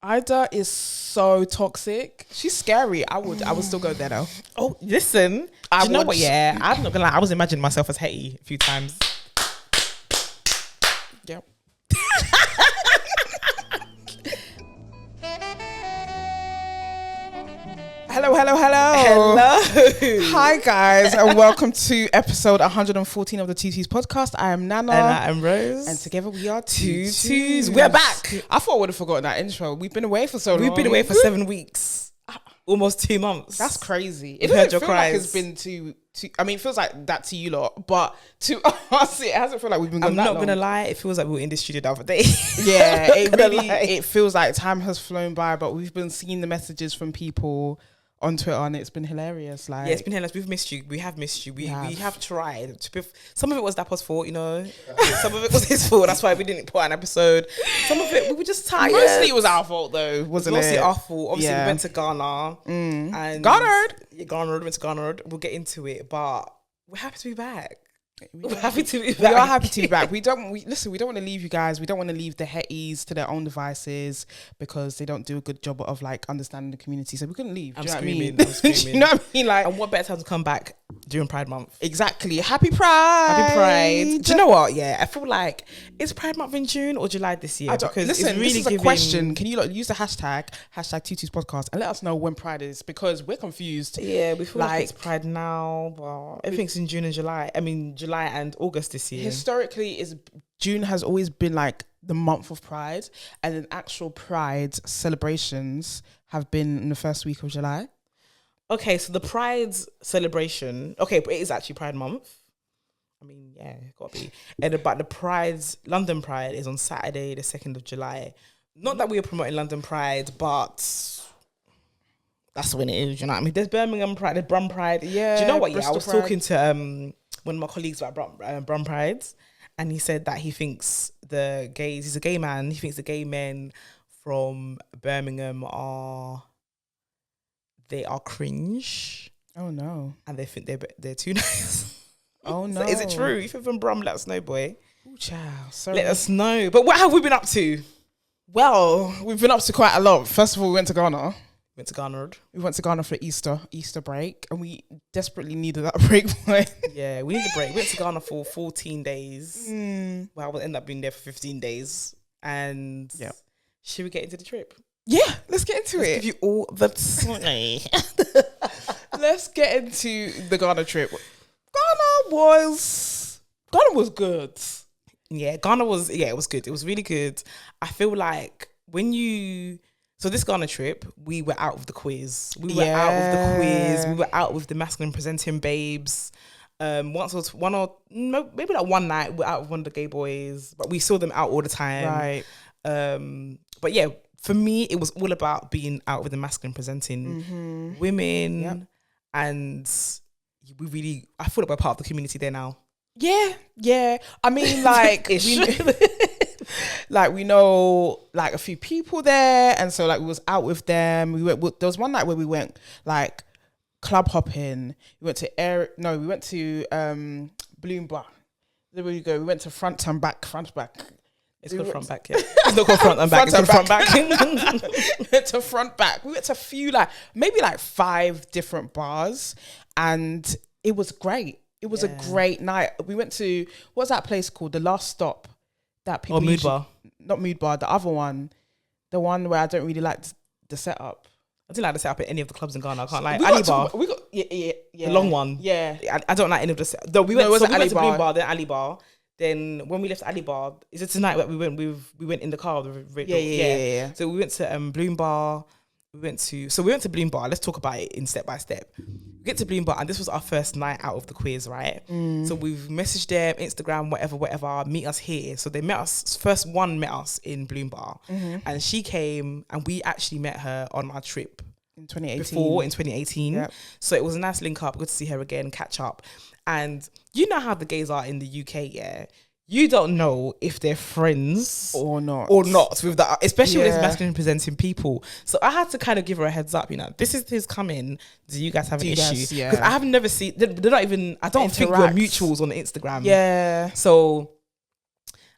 Ida is so toxic. She's scary. I would still go there though. Oh, listen. Do you know what? Yeah, I'm not gonna lie. I was imagining myself as Hetty a few times. Yep. Hello. Hi guys, and welcome to episode 114 of the Twenties podcast. I am Nana. And I am Rose. And together we are Twenties. We're back. I thought I would have forgotten that intro. We've been away for so long. We've been away for 7 weeks. Almost 2 months. That's crazy. It doesn't feel like it's been to I mean, it feels like that to you lot, but to us, it hasn't felt like we've been gone that long. I'm not going to lie. It feels like we were in the studio the other day. Yeah, it feels like time has flown by, but we've been seeing the messages from people on Twitter and it's been hilarious. Like, yeah, it's been hilarious. We've missed you. We have missed you. We have tried. Some of it was Dapo's fault, you know. Some of it was his fault. That's why we didn't put an episode. Some of it, we were just tired. Mostly it was our fault though, wasn't it? Mostly our fault. Obviously, we went to Ghana. And Ghana. Went to Ghana. We'll get into it, but we're happy to be back. We're happy to be back. We are happy to be back. We don't want to leave you guys. We don't want to leave the Hetties to their own devices because they don't do a good job of like understanding the community. So we couldn't leave. I'm screaming. I'm screaming. Do you know what I mean? Like, and what better time to come back during Pride Month? Exactly. Happy Pride. Happy Pride. Do you know what? Yeah, I feel like it's Pride Month in June or July this year. Because listen, it's really this is a question. Can you use the hashtag Twenties podcast and let us know when Pride is because we're confused. Yeah, we feel like it's Pride now, but everything's in June and July. I mean, July and August this year. Historically, June has always been like the month of Pride, and then actual Pride celebrations have been in the first week of July. Okay, so the Pride celebration, but it is actually Pride Month. I mean, yeah, it got to be. But the London Pride is on Saturday, the 2nd of July. Not that we are promoting London Pride, but that's when it is, you know what I mean? There's Birmingham Pride, there's Brum Pride. Yeah. Do you know what? Bristol I was Pride. talking to one of my colleagues about Brum Prides, and he said that he thinks he's a gay man, he thinks the gay men from Birmingham are cringe. Oh no. And they think they're too nice. Oh no. So is it true? If you're from Brum, let us know, boy. Ooh, child. Sorry. Let us know. But what have we been up to? Well, we've been up to quite a lot. First of all, we went to Ghana. We went to Ghana for Easter break, and we desperately needed that break. Yeah, we need a break. We went to Ghana for 14 days. Well, we'll end up being there for 15 days. And should we get into the trip? Yeah, let's get into it. Give you all the tea. Let's get into the Ghana trip. Ghana was good. Yeah, it was good. It was really good. I feel like so this Ghana trip, we were out of the quiz. We were out with the masculine presenting babes. Maybe like one night, we were out with one of the gay boys, but we saw them out all the time. Right. But yeah, for me, it was all about being out with the masculine presenting women. Yep. And I feel like we're part of the community there now. Yeah. I mean, like, we know like a few people there, and so like we was out with them. There was one night where we went like club hopping. We went to Bloom Bar. There we go. We went to front and back. It's called front back, yeah. It's not called front and back. It's called front back. We went to front back. We went to a few maybe 5 different bars, and it was great. It was a great night. We went to, what's that place called? The Last Stop. That people Mood Bar. Not Mood Bar, the other one. The one where I don't really like the setup. I didn't like the setup at any of the clubs in Ghana. I can't lie. Ali Bar. The long one. Yeah. I don't like any of the setup. We went to Bloom Bar, then Ali Bar. Then when we left Ali Bar, is it tonight that we went in the car? Yeah. So we went to Bloom Bar. We went to Bloom Bar. Let's talk about it in step by step. We get to Bloom Bar, and this was our first night out of the quiz, right? So we've messaged them, Instagram, whatever, meet us here. So they met us, first one met us in Bloom Bar. And she came, and we actually met her on our trip in 2018. Before, in 2018. Yep. So it was a nice link up, good to see her again, catch up. And you know how the gays are in the UK, yeah? You don't know if they're friends or not with that, especially with masculine presenting people. So I had to kind of give her a heads up, this is his coming. Do you guys have an issue? Because I have never seen, they're not even, I don't think we're mutuals on Instagram. Yeah. So,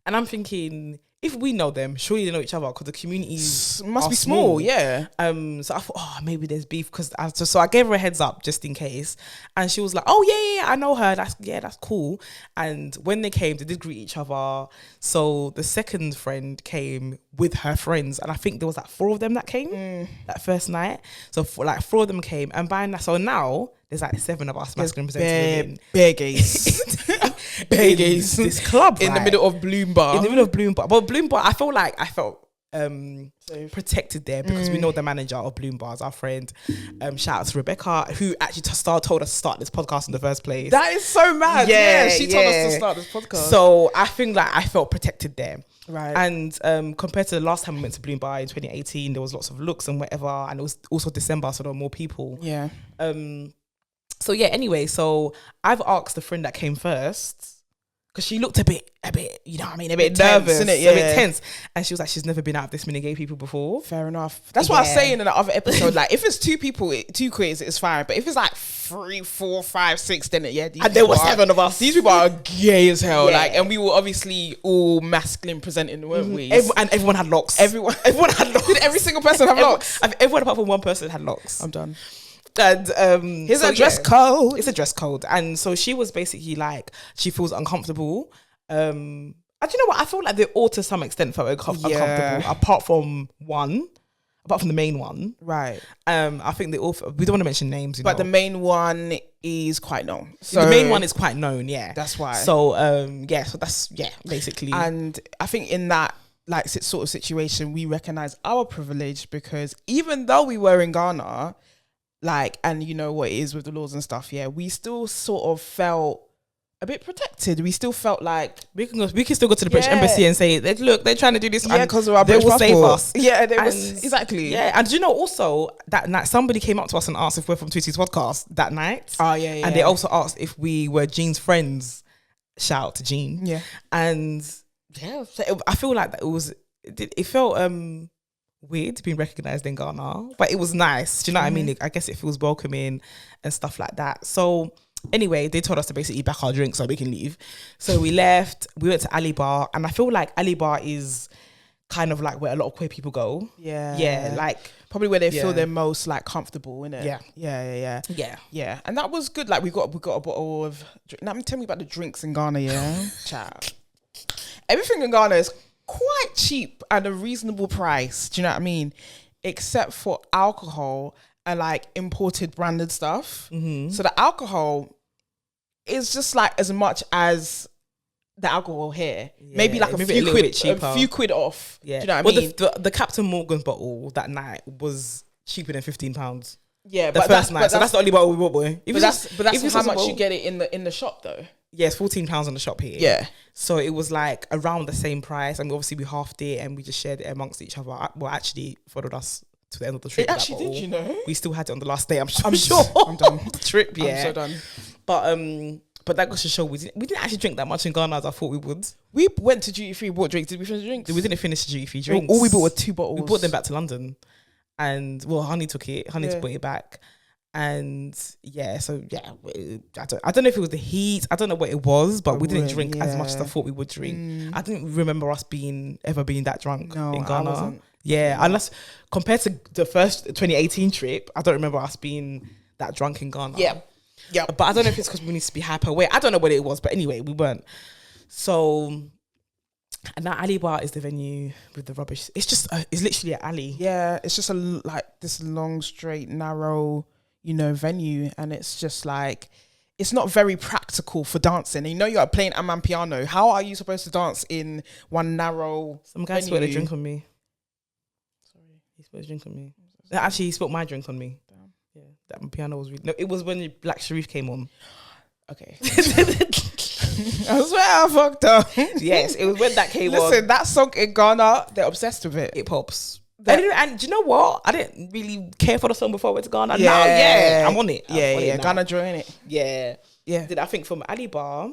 and I'm thinking, if we know them, surely they know each other because the communities must be small. Yeah. So I thought, oh, maybe there's beef because so I gave her a heads up just in case, and she was like, oh yeah, I know her. That's cool. And when they came, they did greet each other. So the second friend came with her friends, and I think there was like 4 of them that came that first night. So 4 of them came, and by now, so now there's like 7 of us masculine presenting women. Bare gays. Bare gays. This club, in the middle of Bloom Bar. In the middle of Bloom Bar. But Bloom Bar, I felt protected there because we know the manager of Bloom Bars, our friend. Shout out to Rebecca, who actually told us to start this podcast in the first place. That is so mad. Yeah, she told us to start this podcast. So I think like I felt protected there. Right. And compared to the last time we went to Bloom Bar in 2018, there was lots of looks and whatever, and it was also December, so there were more people. Yeah. So yeah, anyway, so I've asked the friend that came first, because she looked a bit, you know what I mean, a bit nervous, tense, yeah. A bit tense. And she was like, she's never been out with this many gay people before. Fair enough. That's what I was saying in the other episode. Like, if it's 2 people, 2 queers, it's fine. But if it's like 3, 4, 5, 6, then and there were 7 of us. These people are gay as hell. Yeah. Like, and we were obviously all masculine presenting, weren't we? And everyone had locks. Everyone had locks. Did every single person have locks? Everyone apart from one person had locks. I'm done. And here's a dress code. It's a dress code. And so she was basically like, she feels uncomfortable. And you know what? I feel like they all to some extent felt uncomfortable, apart from the main one. Right. I think they all, we don't want to mention names, but the main one is quite known. So the main one is quite known, yeah. That's why. So, so that's, basically. And I think in that like sort of situation, we recognize our privilege because even though we were in Ghana, like, and you know what it is with the laws and stuff, we still sort of felt a bit protected. We still felt like we can still go to the British embassy and say, look, they're trying to do this, because of our they British will passport. save us. Yeah, they was exactly. Yeah, and you know also that night somebody came up to us and asked if we're from Twenties podcast that night. Oh yeah. And they also asked if we were Jean's friends. Shout out to Jean. Yeah, and so I feel like that it felt weird being recognised in Ghana, but it was nice. Do you know what I mean? I guess it feels welcoming and stuff like that. So anyway, they told us to basically back our drinks so we can leave. So we left. We went to Ali Bar, and I feel like Ali Bar is kind of like where a lot of queer people go. Yeah, like probably where they feel they're most like comfortable, innit? Yeah. And that was good. Like we got a bottle of. Now tell me about the drinks in Ghana. Yeah, child. Everything in Ghana is quite cheap at a reasonable price. Do you know what I mean? Except for alcohol and like imported branded stuff. Mm-hmm. So the alcohol is just like as much as the alcohol here. Maybe like a few quid off. Yeah. Do you know what I mean? The Captain Morgan's bottle that night was cheaper than £15. Yeah, the first night. So that's the only bottle we bought, boy. But that's how much you get it in the shop though. Yeah, it's £14 in the shop here. Yeah. So it was like around the same price. And obviously we halved it and we just shared it amongst each other. Well, actually followed us to the end of the trip. It actually did, you know? We still had it on the last day, I'm sure. I'm done. The trip, yeah. I'm so done. But that goes to show we didn't actually drink that much in Ghana as I thought we would. We went to duty free, bought drinks. Did we finish the drinks? We didn't finish the duty free drinks. All we bought were 2 bottles. We brought them back to London. And well, Honey took it. Honey brought it back. And I don't know if it was the heat. I don't know what it was, but we didn't drink as much as I thought we would drink. I didn't remember us ever being that drunk in Ghana. I wasn't. Yeah, unless compared to the first 2018 trip, I don't remember us being that drunk in Ghana. Yeah. But I don't know if it's because we need to be hyper aware. I don't know what it was, but anyway, we weren't. So, and that alley bar is the venue with the rubbish. It's just, it's literally an alley. Yeah, it's just like this long, straight, narrow, venue. And it's just like, it's not very practical for dancing. And you're playing Amman piano. How are you supposed to dance in one narrow Some guy spilled a drink on me. Sorry. He spilled a drink on me. Actually, he spilled my drink on me. Damn. Yeah, that piano was really... No, it was when Black Sharif came on. Okay. I swear I fucked up. Yes, it was when that came on. Listen, that song in Ghana, they're obsessed with it. It pops. And do you know what? I didn't really care for the song before I went to Ghana. Now, I'm on it. Ghana join it. Yeah. Then I think from Ali Bar,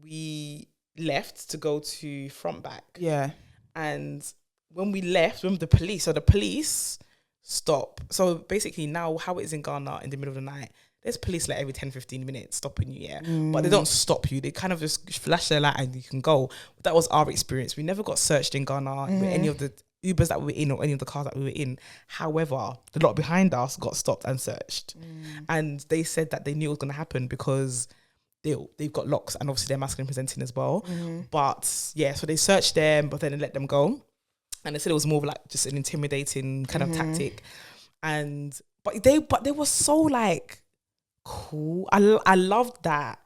we left to go to Front Back. Yeah. And when we left, remember the police stop. So basically now how it is in Ghana in the middle of the night, there's police like every 10-15 minutes stopping you, but they don't stop you. They kind of just flash their light and you can go. That was our experience. We never got searched in Ghana with any of the Ubers that we were in or any of the cars that we were in. However, the lot behind us got stopped and searched, and they said that they knew it was going to happen because they've got locks and obviously they're masculine presenting as well. But yeah, so they searched them, but then they let them go. And they said it was more of like just an intimidating kind of tactic. But they were so like cool. I loved that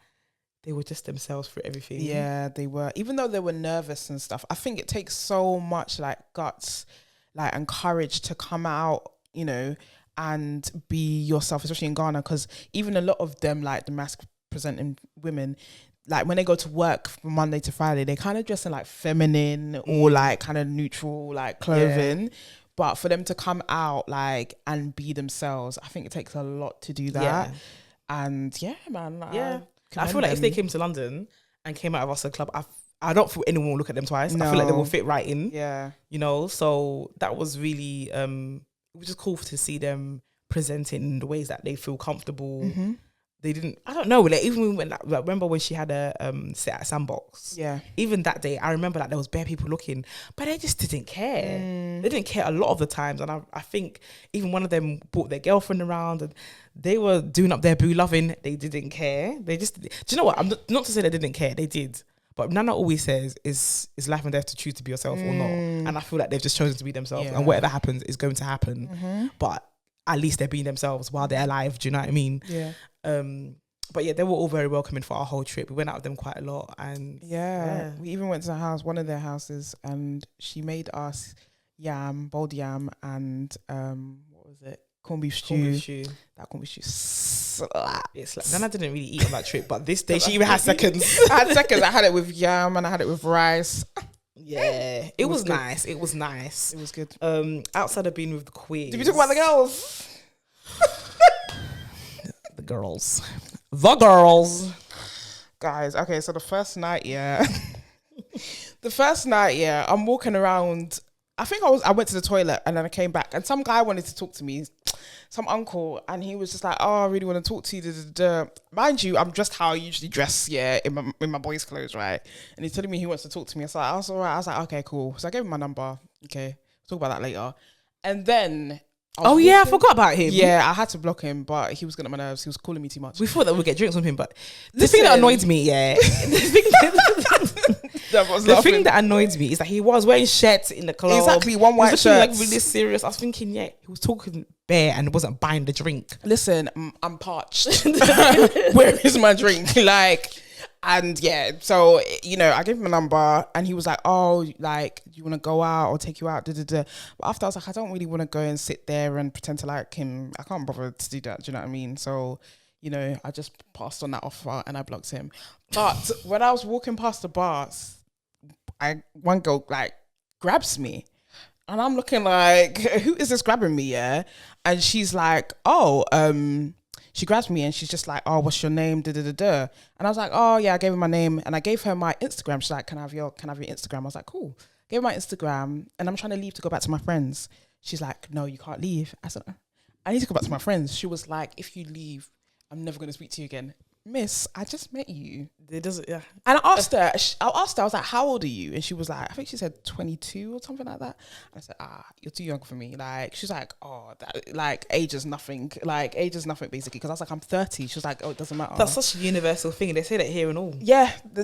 they were just themselves for everything. Yeah, they were. Even though they were nervous and stuff, I think it takes so much like guts, like, and courage to come out, you know, and be yourself, especially in Ghana, because even a lot of them, like the mask presenting women, like when they go to work from Monday to Friday, they kind of dress in like feminine or like kind of neutral like clothing. But for them to come out like and be themselves, I think it takes a lot to do that. And yeah, man. I feel like if they came to London and came out of us a club, I don't feel anyone will look at them twice. No. I feel like they will fit right in. Yeah. You know, so that was really, it was just cool to see them presenting in the ways that they feel comfortable. They didn't, I don't know, like even when, like, remember when she had a set at Sandbox? Yeah. Even that day, I remember like there was bare people looking, but they just didn't care. They didn't care a lot of the times. And I think even one of them brought their girlfriend around and they were doing up their boo loving. They didn't care. They just, do you know what? I'm not to say they didn't care, they did. But Nana always says is life and death to choose to be yourself or not. And I feel like they've just chosen to be themselves and whatever happens is going to happen. But at least they're being themselves while they're alive. Do you know what I mean? Yeah. But yeah, they were all very welcoming for our whole trip. We went out with them quite a lot, and we even went to one of their houses, and she made us boiled yam, and what was it? Corned beef stew. That corned beef stew slapped. It's like Nana didn't really eat on that trip, but this day she even had seconds. I had seconds. I had it with yam and I had it with rice. Yeah, it was nice. It was nice. It was good. Outside of being with the queens, did we talk about the girls? The girls, guys. Okay, so the first night, I'm walking around. I think I went to the toilet and then I came back and some guy wanted to talk to me, some uncle, and he was just like, "Oh, I really want to talk to you." Mind you, I'm dressed how I usually dress, in my boys' clothes, right? And he's telling me he wants to talk to me. So I was all right. I was like, "Okay, cool." So I gave him my number. Okay, we'll talk about that later. And then. I forgot about him. Yeah, I had to block him, but he was getting on my nerves. He was calling me too much. We thought that we'd get drinks from him, but the thing that annoyed me, the thing that annoyed me is that he was wearing shirts in the club. Exactly, one white shirt. Like really serious. I was thinking, he was talking bare and wasn't buying the drink. Listen, I'm parched. Where is my drink? And so, I gave him a number and he was like, "Oh, like, do you want to go out or take you out?" But after I was like, I don't really want to go and sit there and pretend to like him. I can't bother to do that. Do you know what I mean? So, I just passed on that offer and I blocked him. But when I was walking past the bars, one girl like grabs me and I'm looking like, who is this grabbing me? Yeah. And she's like, she grabs me and she's just like, "Oh, what's your name? And I was like, "Oh yeah," I gave her my name and I gave her my Instagram. She's like, can I have your Instagram? I was like, "Cool." Gave her my Instagram and I'm trying to leave to go back to my friends. She's like, "No, you can't leave." I said, "I need to go back to my friends." She was like, "If you leave, I'm never going to speak to you again." Miss, I just met you. It doesn't, yeah. And I asked her, I was like, "How old are you?" And she was like, I think she said 22 or something like that. I said, "You're too young for me." Like, she's like, "Oh, that, like, age is nothing." Like, age is nothing, basically. Because I was like, "I'm 30. She was like, "Oh, it doesn't matter." That's such a universal thing. They say that here and all. Yeah, they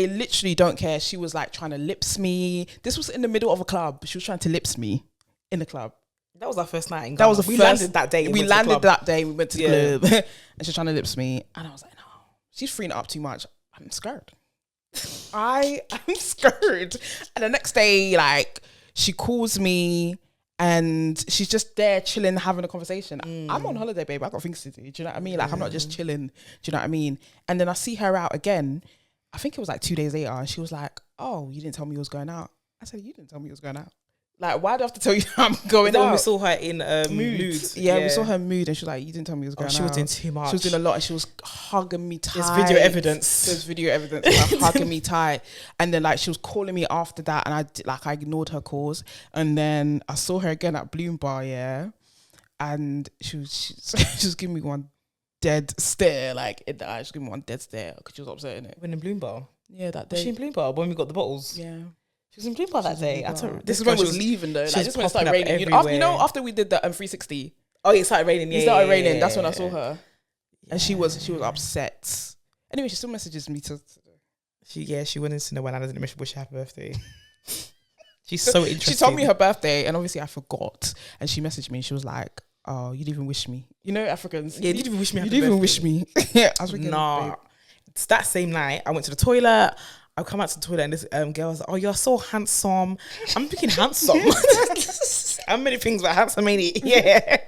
literally don't care. She was like trying to lips me. This was in the middle of a club. She was trying to lips me in the club. That was our first night in Ghana. That was we landed that day. We landed that day. We went to the club, and she's trying to lips me, and I was like, "No, she's freeing it up too much. I'm scared. I'm scared." And the next day, like, she calls me, and she's just there chilling, having a conversation. I'm on holiday, babe. I got things to do. Do you know what I mean? Like, I'm not just chilling. Do you know what I mean? And then I see her out again. I think it was like 2 days later, and she was like, "Oh, you didn't tell me you was going out." I said, "You didn't tell me you was going out. Like, why do I have to tell you I'm going out?" When we saw her in mood. Yeah, we saw her mood and she was like, "You didn't tell me you was going out." She was doing too much. She was doing a lot and she was hugging me tight. There's video evidence. Like, hugging me tight. And then, like, she was calling me after that and I ignored her calls. And then I saw her again at Bloom Bar, and she was giving me one dead stare, like in the eye. She was giving me one dead stare because she was upset in it. When in Bloom Bar? Yeah, that day. Was she in Bloom Bar when we got the bottles? Yeah. She was in Bloom Bar that day. This is when we was leaving though. Like, this is when it started raining. After we did the 360. Oh, it started raining. Yeah, it started raining. That's when I saw her, and she was upset. Anyway, she still messages me to. She wanted to know when I didn't wish her happy birthday. She's so interested. She told me her birthday, and obviously I forgot. And she messaged me. She was like, "Oh, you didn't even wish me. You know, Africans. Yeah, you didn't even wish me. You didn't even wish me." Yeah, I was thinking, nah. It's that same night. I went to the toilet. I come out to the toilet and this girl was like, "Oh, you're so handsome." I'm thinking handsome. How many things were handsome, ain't it? Yeah.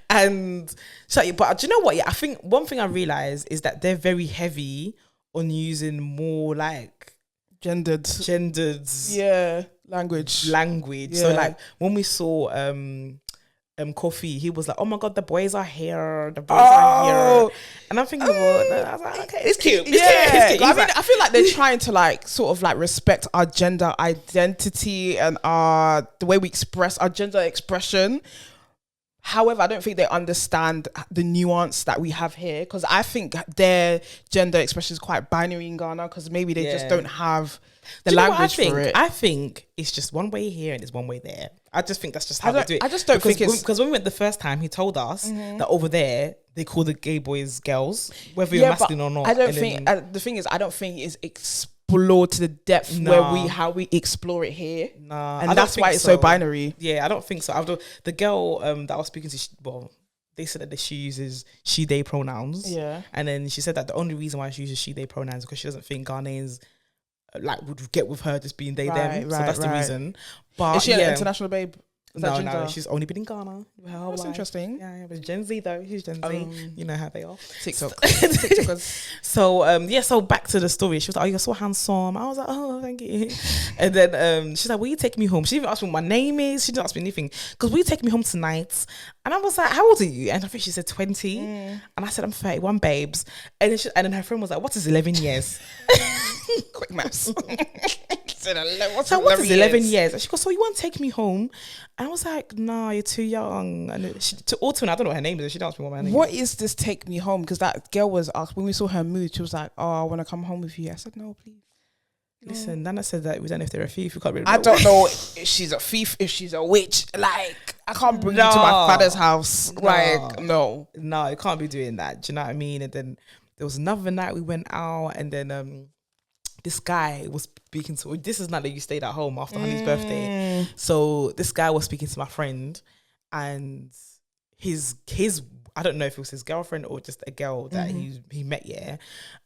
And so, but do you know what? Yeah, I think one thing I realized is that they're very heavy on using more like gendered. Yeah, language. Yeah. So like when we saw Coffee, he was like, "Oh my god, the boys are here. The boys are here." And I'm thinking, well, I was like, okay, it's cute. It's cute. I feel like they're trying to like sort of like respect our gender identity and the way we express our gender expression. However, I don't think they understand the nuance that we have here, because I think their gender expression is quite binary in Ghana, because maybe they just don't have the language for it. I think it's just one way here and it's one way there. I just think that's just how they do it. I just don't think it's... Because when we went the first time, he told us that over there, they call the gay boys girls, whether you're masculine or not. I don't think... the thing is, I don't think it's explored to the depth how we explore it here. Nah. And that's why it's so binary. Yeah, I don't think so. The girl that I was speaking to, they said that she uses she, they pronouns. Yeah. And then she said that the only reason why she uses she, they pronouns is because she doesn't think Ghanaians like would get with her just being they, them. So that's the reason. But is she an international babe? No, she's only been in Ghana. That's interesting. Yeah, it was Gen Z though. She's Gen Z. You know how they are. TikTok. So back to the story. She was like, "Oh, you're so handsome." I was like, "Oh, thank you." And then she's like, "Will you take me home?" She didn't ask me what my name is. She didn't ask me anything. Because will you take me home tonight? And I was like, "How old are you?" And I think she said 20. And I said, "I'm 31, babes." And then her friend was like, "What is 11 years?" Quick maths. What is 11 years? And she goes, "So you won't take me home?" And I was like, "Nah, you're too young." And to Autumn, I don't know what her name is. She didn't ask me what my name is. What is this take me home? Because that girl was asked, when we saw her mood, she was like, "Oh, I want to come home with you." I said, "No, please." Listen, Nana said that we don't know if they're a thief. We can't really I don't know if she's a thief, if she's a witch. Like, I can't bring you to my father's house. Like, no. No, you can't be doing that. Do you know what I mean? And then there was another night we went out, and then this guy was speaking to... This is not that you stayed at home after Honey's birthday. So this guy was speaking to my friend, and his I don't know if it was his girlfriend or just a girl that he met,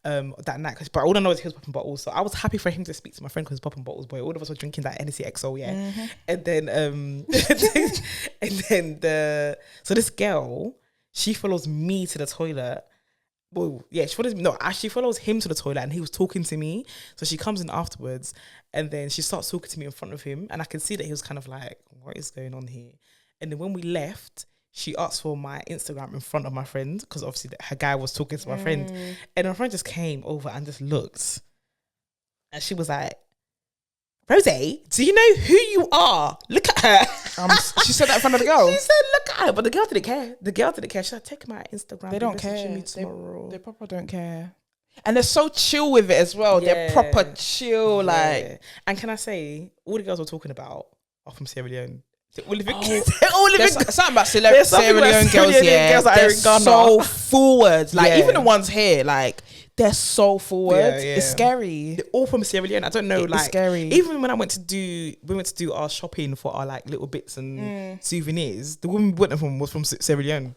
that night. But all I know is he was popping bottles. So I was happy for him to speak to my friend because he was popping bottles, boy. All of us were drinking that NSC XO, And then so this girl, she follows me to the toilet. Well, yeah, she follows him to the toilet, and he was talking to me. So she comes in afterwards, and then she starts talking to me in front of him, and I can see that he was kind of like, "What is going on here?" And then when we left, she asked for my Instagram in front of my friend, because obviously her guy was talking to my friend, and my friend just came over and just looked, and she was like, "Rose, do you know who you are? Look at her." She said that in front of the girl. She said, "Look at her," but the girl didn't care. She said, "Take my Instagram." They don't care. They proper don't care, and they're so chill with it as well. Yeah. They're proper chill, like. And can I say, all the girls we're talking about are from Sierra Leone. Something about Sierra Leone girls, they're so forward. Like even the ones here, like they're so forward. It's scary. They're all from Sierra Leone. I don't know, it's scary. Even when we went to do our shopping for our like little bits and souvenirs, the woman we went from was from Sierra Leone.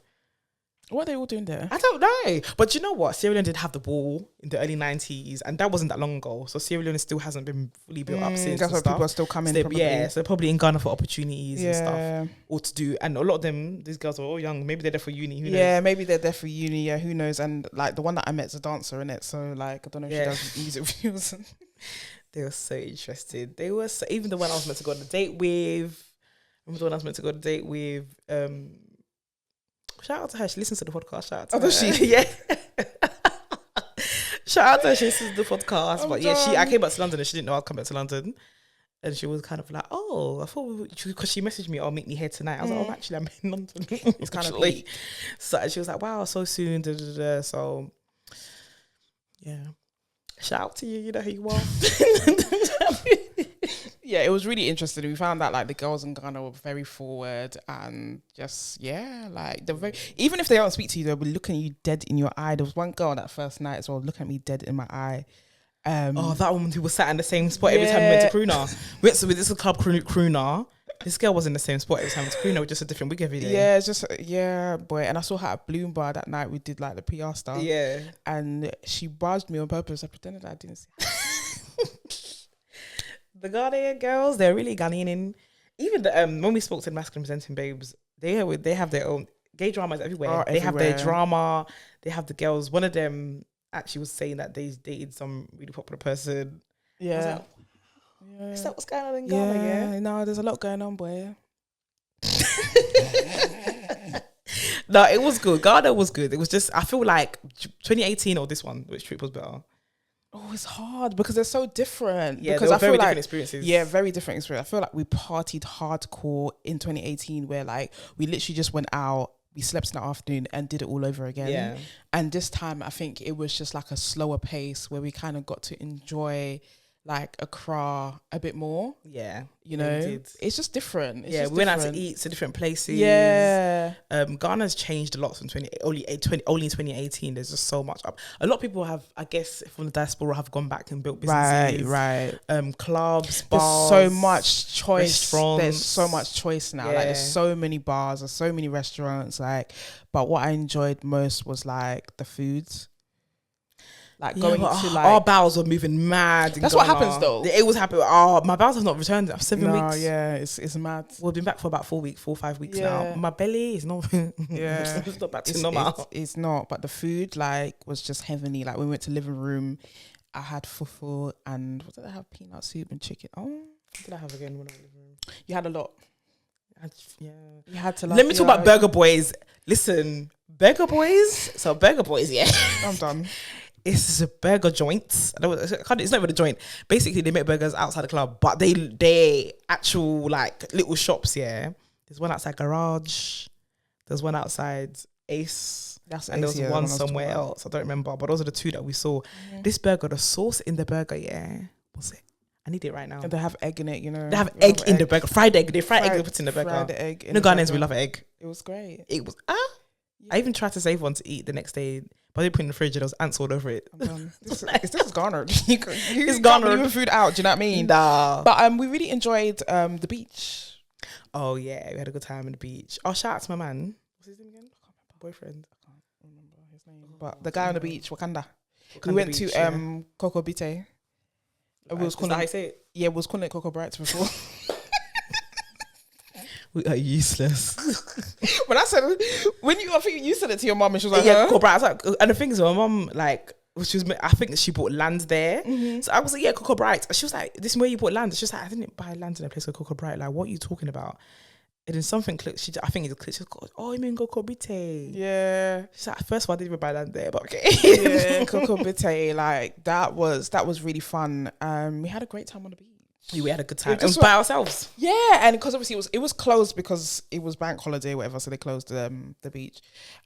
What are they all doing there? I don't know. But you know what? Sierra Leone did have the wall in the early 90s, and that wasn't that long ago. So Sierra Leone still hasn't been fully built up since. That's why people are still coming. So they're probably in Ghana for opportunities and stuff. Or to do. And a lot of them, these girls are all young. Maybe they're there for uni. Who knows? Yeah, maybe they're there for uni. Yeah, who knows? And like the one that I met is a dancer, innit? So like, I don't know if she does music videos. They were so interested. They were so, even the one I was meant to go on a date with. Remember the one I was meant to go on a date with? Shout out to her. She listens to the podcast. Shout out to her. Does she? Yeah. Shout out to her. She listens to the podcast. But yeah, I came back to London and she didn't know I'd come back to London. And she was kind of like, oh, I thought, because she messaged me, oh, meet me here tonight. I was like, oh, actually, I'm in London. It's kind of late. So she was like, wow, so soon. Da, da, da. So, yeah. Shout out to you. You know who you are. Yeah, it was really interesting. We found out like the girls in Ghana were very forward and just, like they're very, even if they don't speak to you, they'll be looking at you dead in your eye. There was one girl that first night as well, looking at me dead in my eye. That woman who was sat in the same spot every time we went to Crooner. This is a club Crooner. This girl was in the same spot every time we went to Crooner with just a different wig every day. Yeah, just boy. And I saw her at Bloom Bar that night. We did like the PR stuff. Yeah, and she barged me on purpose. I pretended I didn't see her. The Ghanaian girls, they're really Ghanaian. Even the when we spoke to the masculine presenting babes, they have their own gay dramas everywhere. They have their drama. They have the girls. One of them actually was saying that they dated some really popular person. Yeah. Is that what's going on in Ghana? Yeah. No, there's a lot going on, boy. No, it was good. Ghana was good. It was just, I feel like 2018 or this one, which trip was better? Oh, it's hard because they're so different. Yeah, because I feel very different experiences. Yeah, very different experience. I feel like we partied hardcore in 2018 where like we literally just went out, we slept in the afternoon and did it all over again. Yeah. And this time I think it was just like a slower pace where we kind of got to enjoy like Accra a bit more. Yeah. You know, it's just different. We went out to eat to different places. Yeah. Ghana's changed a lot from only in 2018. There's just so much up. A lot of people have, I guess, from the diaspora have gone back and built businesses. Right. Clubs, bars. There's so much choice. Restaurants. There's so much choice now. Yeah. Like there's so many bars, there's so many restaurants. Like, but what I enjoyed most was like the foods. Like going to like our bowels were moving mad. That's what happens though. It was happening. My bowels have not returned after 7 weeks. Yeah, it's mad. We've been back for about 4 or 5 weeks now. My belly is not. Yeah, it's not back to normal. It's not. But the food like was just heavenly. Like when we went to living room, I had fufu and what did I have? Peanut soup and chicken. Oh, what did I have again when I was in living room? You had a lot. You had to. Let me talk about Burger Boys. Listen, Burger Boys. So Burger Boys, yeah. I'm done. It's a burger joint. It's not even a joint. Basically, they make burgers outside the club, but they actual like little shops. Yeah, there's one outside Garage. There's one outside Ace. And there was one somewhere else. I don't remember, but those are the two that we saw. Mm-hmm. This burger, the sauce in the burger, what's it? I need it right now. And they have egg in it, you know. They have egg in the burger. Fried egg. They fry egg they put in the burger. Fried egg. You know, Ghanaians, we love egg. It was great. It was I even tried to save one to eat the next day, but I didn't put it in the fridge and there was ants all over it. This is garnered. It's garnered. Leaving food out, do you know what I mean? Nah. But we really enjoyed the beach. Oh yeah, we had a good time on the beach. Oh, shout out to my man. What's his name again? I can't remember. Boyfriend. I can't remember his name. But the guy on the beach, Wakanda. We went to Coco Bite. We was calling, is that how you say it? Yeah, we was calling it Coco Brights before. We are useless. When I said, I think you said it to your mum and she was like, yeah, Coco Brights. And the thing is, my mum, like, I think she bought land there. Mm-hmm. So I was like, yeah, Coco Bright. And she was like, this is where you bought land. She's just like, I didn't buy land in a place called Coco Bright. Like, what are you talking about? And then something clicked. I think it clicked. She's like, oh, you mean Coco Bite? Yeah. She's like, first of all, I didn't even buy land there, but okay. Yeah, Coco Bite. Like, that was really fun. We had a great time on the beach. Yeah, we had a good time. And by ourselves. Yeah, and because obviously it was closed because it was bank holiday or whatever, so they closed the beach.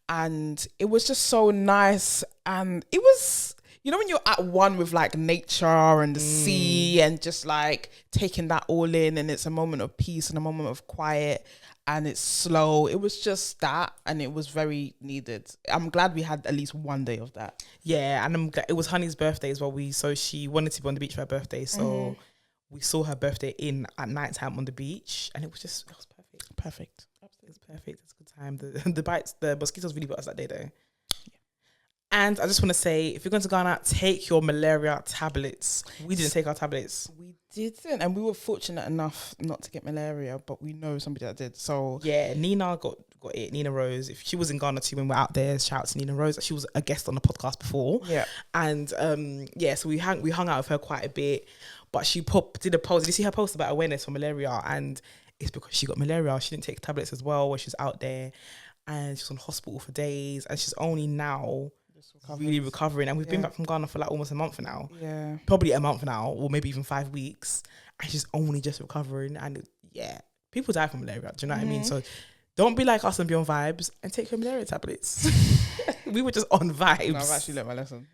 And it was just so nice. And it was, you know, when you're at one with like nature and the sea and just like taking that all in, and it's a moment of peace and a moment of quiet and it's slow. It was just that, and it was very needed. I'm glad we had at least one day of that. Yeah, and I'm glad it was Honey's birthday as well. So she wanted to be on the beach for her birthday, so we saw her birthday at night time on the beach, and it was perfect. Perfect. Absolutely. It was perfect. It's a good time. The mosquitoes really got us that day though. Yeah. And I just want to say, if you're going to Ghana, take your malaria tablets. We didn't take our tablets. We didn't, and we were fortunate enough not to get malaria, but we know somebody that did. So yeah, Nina got it. Nina Rose. If she was in Ghana too when we were out there, shout out to Nina Rose. She was a guest on the podcast before. Yeah. And so we hung out with her quite a bit. But she did a post. Did you see her post about awareness for malaria? And it's because she got malaria. She didn't take tablets as well when she was out there. And she was on hospital for days. And she's only now really recovering. And we've been back from Ghana for like almost a month now. Yeah. Probably a month now, or maybe even 5 weeks. And she's only just recovering. And people die from malaria. Do you know what I mean? So don't be like us and be on vibes and take your malaria tablets. We were just on vibes. No, I've actually learned my lesson.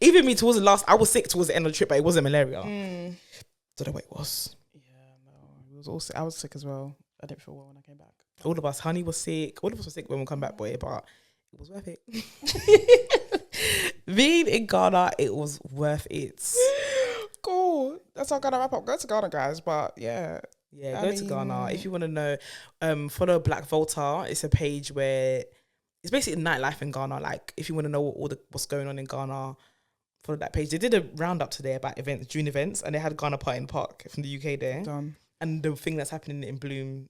Even me towards the last, I was sick towards the end of the trip, but it wasn't malaria. Don't know what it was. Yeah, no. It was all sick. I was sick as well. I didn't feel well when I came back. All of us, Honey was sick. All of us were sick when we come back, boy, but it was worth it. Being in Ghana, it was worth it. Cool. That's how Ghana wrap up. Go to Ghana, guys. But go to Ghana. If you want to know, follow Black Volta. It's a page where it's basically nightlife in Ghana. Like, if you want to know what's going on in Ghana, follow that page. They did a roundup today about events, June events, and they had Ghana Party in the Park from the UK there. Done. And the thing that's happening in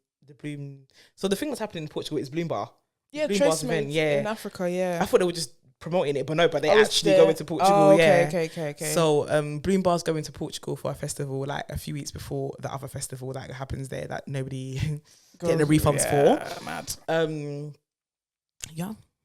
so the thing that's happening in Portugal is Bloom Bar. Yeah, Bloom Bar's event, in Africa, yeah. I thought they were just promoting it, but no, but they actually go into Portugal. Oh, okay. So Bloom Bar's going to Portugal for a festival like a few weeks before the other festival that happens there that nobody getting the refunds for. Mad.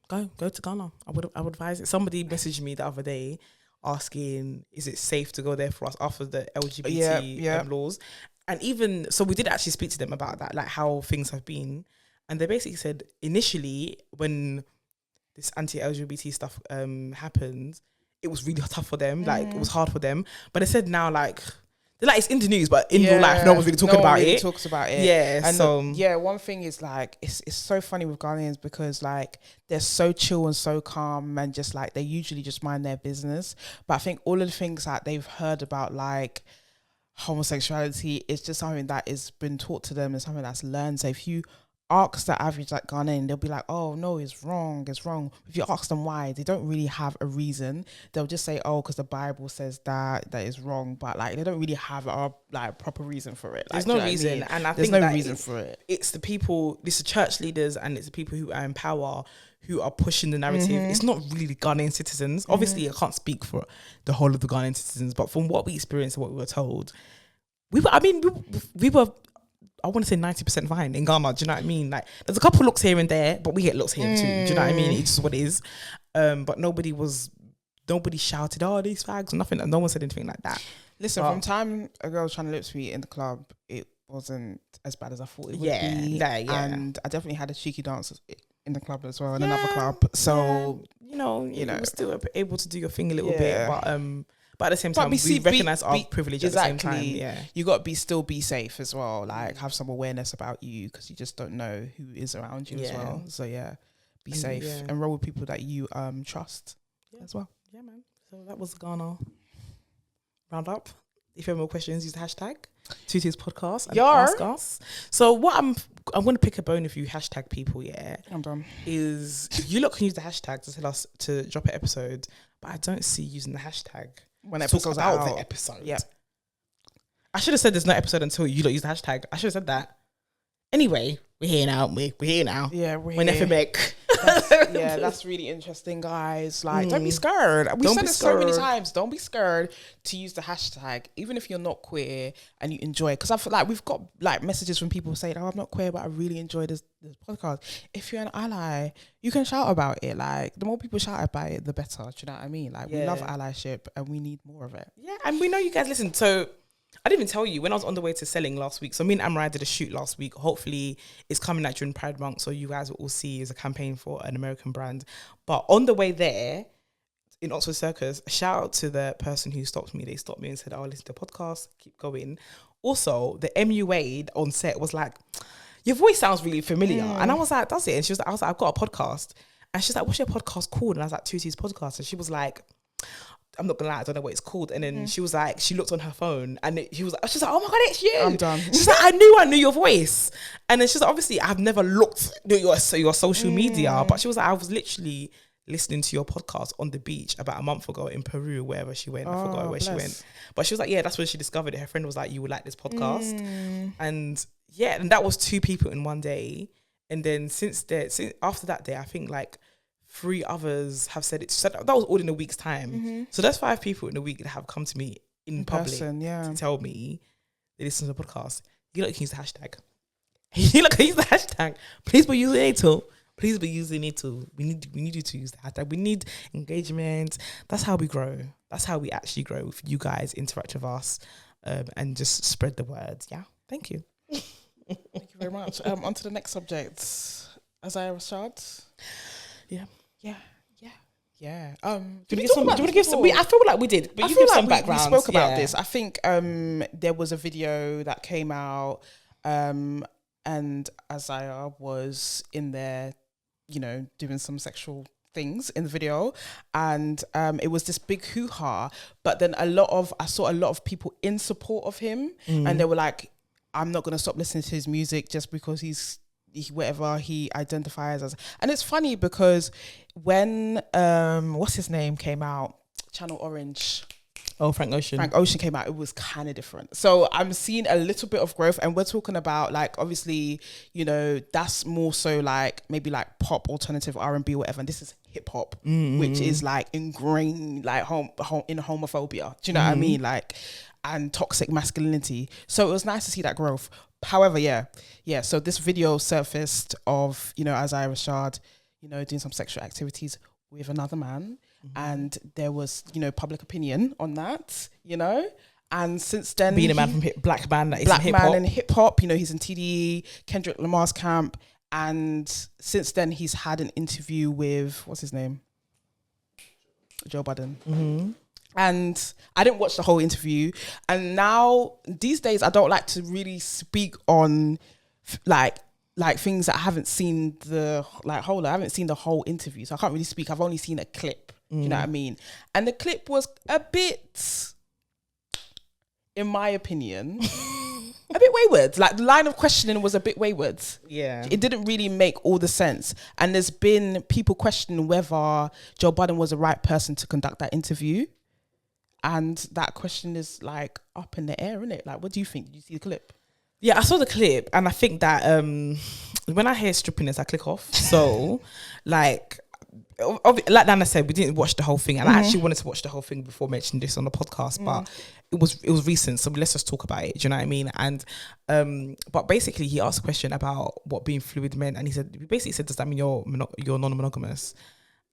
Go to Ghana. I would advise it. Somebody messaged me the other day asking, is it safe to go there for us after the LGBT laws? And even so, we did actually speak to them about that, like how things have been. And they basically said initially when this anti-LGBT stuff happened, it was really tough for them. Like it was hard for them. But they said now, like it's in the news, but in real life, no one's really talking about it. Talks about it. Yeah. And one thing is like it's so funny with Ghanaians because like they're so chill and so calm and just like they usually just mind their business. But I think all of the things that they've heard about like homosexuality is just something that has been taught to them and something that's learned. So if you ask the average like Ghanaian, they'll be like, oh no, it's wrong. If you ask them why, they don't really have a reason. They'll just say, oh, because the Bible says that is wrong, but like they don't really have a proper reason for it. There's no reason, and I think there's no reason for it. It's the people, it's the church leaders, and it's the people who are in power who are pushing the narrative. It's not really the Ghanaian citizens. Obviously, I can't speak for the whole of the Ghanaian citizens, but from what we experienced and what we were told, we were, I want to say 90% fine in Ghana. Do you know what I mean? Like, there's a couple looks here and there, but we get looks here too. Do you know what I mean? It's just what it is. But nobody shouted, oh, these fags, nothing. No one said anything like that. Listen, from time a girl was trying to lip me in the club, it wasn't as bad as I thought it would be. And I definitely had a cheeky dance in the club as well, in another club. So, you were still able to do your thing a little bit. But at the same time, we recognise our privilege at the same time. Yeah. You got to still be safe as well. Like, have some awareness about you because you just don't know who is around you as well. So, be safe and roll with people that you trust as well. Yeah, man. So that was Ghana roundup. If you have more questions, use the hashtag Twenties podcast and ask us. So what I'm going to pick a bone with you hashtag people, I'm done. Is you lot can use the hashtag to tell us to drop an episode, but I don't see using the hashtag when episodes out out. The episode. Yeah. I should have said there's no episode until you lot use the hashtag. I should have said that. Anyway, we're here now. We're here now. Yeah, we're here. FMX. That's really interesting, guys. Like, don't be scared. We've said this so many times. Don't be scared to use the hashtag, even if you're not queer and you enjoy it. Because I feel like we've got like messages from people saying, "Oh, I'm not queer, but I really enjoy this podcast." If you're an ally, you can shout about it. Like, the more people shout about it, the better. Do you know what I mean? Like, we love allyship and we need more of it. Yeah, and we know you guys listen. So I didn't even tell you when I was on the way to selling last week. So me and Amrai did a shoot last week. Hopefully it's coming out during Pride Month, so you guys will all see it's a campaign for an American brand. But on the way there in Oxford Circus, a shout out to the person who stopped me. They stopped me and said, "Oh, listen to the podcast, keep going." Also, the MUA on set was like, "Your voice sounds really familiar," and I was like, "Does it?" And she was like, "I've got a podcast," and she's like, "What's your podcast called?" And I was like, "Twenties podcast," and she was like, I'm not gonna lie, I don't know what it's called. And then she was like, she looked on her phone and she's like, "Oh my god, it's you!" I'm done. She's like, I knew your voice. And then she's like, obviously, I've never looked at your social media, but she was like, I was literally listening to your podcast on the beach about a month ago in Peru, wherever she went. I forgot where she went, but she was like, yeah, that's when she discovered it. Her friend was like, "You would like this podcast," and that was 2 people in one day. And then since after that day, I think like 3 others have said it. So that was all in a week's time. So there's 5 people in a week that have come to me in public to tell me they listen to the podcast. You lot can use the hashtag. You lot can use the hashtag. Please, but use it too. Please be using it too. We need you to use the hashtag. We need engagement. That's how we grow. That's how we actually grow. If you guys interact with us and just spread the word. Yeah. Thank you. Thank you very much. On to the next subject. Isaiah Rashad. Yeah. Do you want to give some? I feel like we did. But you give some background. We spoke about this. I think there was a video that came out, and Isaiah was in there, doing some sexual things in the video, and it was this big hoo-ha. But then I saw a lot of people in support of him, and they were like, "I'm not going to stop listening to his music just because he's whatever he identifies as." And it's funny because when what's his name came out, Channel Orange, Frank Ocean came out, it was kind of different. So I'm seeing a little bit of growth, and we're talking about like, obviously, that's more so like maybe like pop, alternative, R&B, whatever, and this is hip hop, which is like ingrained like in homophobia, do you know what I mean, like, and toxic masculinity. So it was nice to see that growth. However, so this video surfaced of, Isaiah Rashad, doing some sexual activities with another man. And there was, public opinion on that, and since then, being a man from black man in hip hop, he's in TDE, Kendrick Lamar's camp. And since then he's had an interview with, what's his name? Joe Budden. And I didn't watch the whole interview. And now these days I don't like to really speak on like things that I haven't seen I haven't seen the whole interview, so I can't really speak. I've only seen a clip. You know what I mean? And the clip was a bit, in my opinion, a bit wayward. Like the line of questioning was a bit wayward. Yeah. It didn't really make all the sense. And there's been people questioning whether Joe Budden was the right person to conduct that interview. And that question is like up in the air, isn't it? Like, what do you think? Did you see the clip? Yeah, I saw the clip, and I think that when I hear strippiness, I click off. So, like Nana said, we didn't watch the whole thing, and I actually wanted to watch the whole thing before mentioning this on the podcast, but it was recent, so let's just talk about it. Do you know what I mean? And but basically, he asked a question about what being fluid meant, and he basically said, "Does that mean you're non-monogamous?"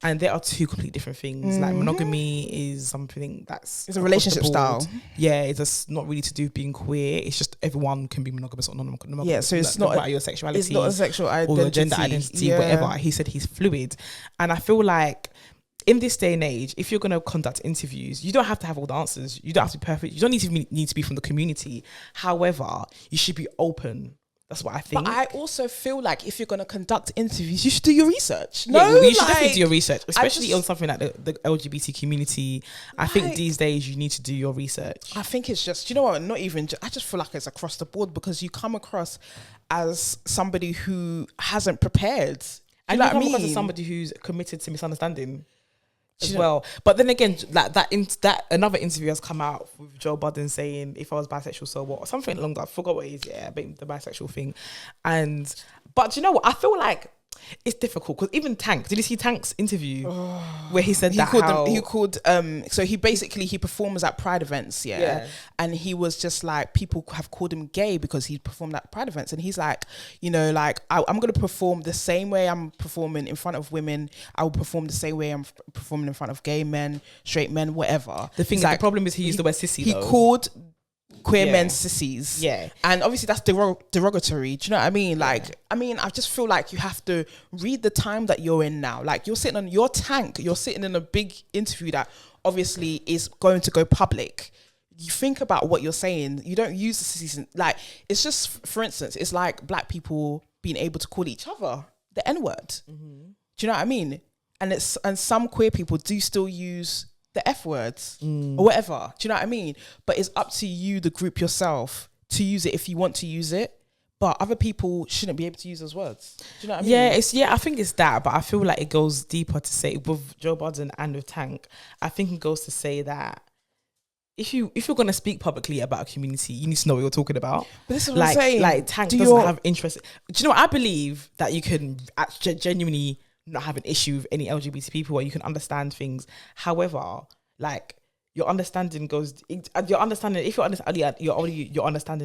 And there are two completely different things. Like monogamy is something it's a relationship style. Yeah, it's just not really to do with being queer. It's just everyone can be monogamous or non-monogamous. Yeah, so it's not about your sexuality. It's not a sexual identity. Or your gender identity, whatever. He said he's fluid. And I feel like in this day and age, if you're going to conduct interviews, you don't have to have all the answers. You don't have to be perfect. You don't need to be from the community. However, you should be open. That's what I think. But I also feel like if you're going to conduct interviews, you should do your research. You should definitely do your research, especially on something like the LGBT community. I think these days you need to do your research. I think it's just, not even, I just feel like it's across the board, because you come across as somebody who hasn't prepared. And you come across as somebody who's committed to misunderstanding as well. But then again, like that another interview has come out with Joe Budden saying, if I was bisexual, so what? Or something along that. I forgot what it is. Yeah, the bisexual thing. But you know what? I feel like it's difficult, because even Tank, did you see Tank's interview where he said so he performs at pride events, and he was just like, people have called him gay because he performed at pride events, and he's like, I'm going to perform the same way I'm performing in front of women. I will perform the same way I'm performing in front of gay men, straight men, whatever. The problem is he used the word sissy. He called queer men sissies, and obviously that's derogatory. Do you know what I mean? Like, I just feel like you have to read the time that you're in now. Like, you're sitting on your Tank, you're sitting in a big interview that obviously is going to go public. You think about what you're saying. You don't use the sissies. Like, it's just, for instance, it's like black people being able to call each other the N-word. Do you know what I mean? And some queer people do still use the F words or whatever. Do you know what I mean? But it's up to you, the group yourself, to use it if you want to use it. But other people shouldn't be able to use those words. Do you know what I mean? I think it's that, but I feel like it goes deeper to say, with Joe Budden and with Tank, I think it goes to say that if you're gonna speak publicly about a community, you need to know what you're talking about. But this is what I'm saying. Like, Tank doesn't have interest. Do you know what? I believe that you can genuinely not have an issue with any LGBT people, or you can understand things. However, like, your understanding your understanding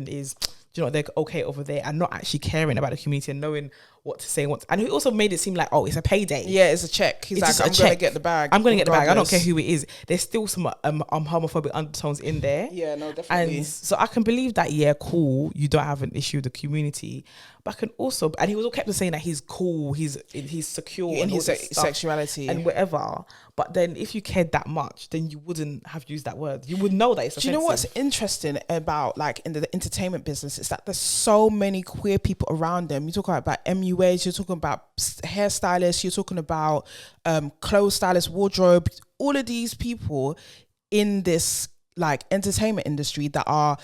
is, they're okay over there, and not actually caring about the community and knowing what to say, and he also made it seem like, oh, it's a payday. Yeah, it's a check. He's like, I'm gonna get the bag. I'm gonna get the bag. I don't care who it is. There's still some homophobic undertones in there. Yeah, no, definitely. And so I can believe that. Yeah, cool. You don't have an issue with the community, but I can also, and he was all kept saying that he's cool, he's secure in his sexuality and whatever. But then, if you cared that much, then you wouldn't have used that word. You would know that it's offensive. Do you know what's interesting about like in the entertainment business is that there's so many queer people around them. You talk about MUAs, you're talking about hairstylists, you're talking about clothes stylists, wardrobe. All of these people in this like entertainment industry that are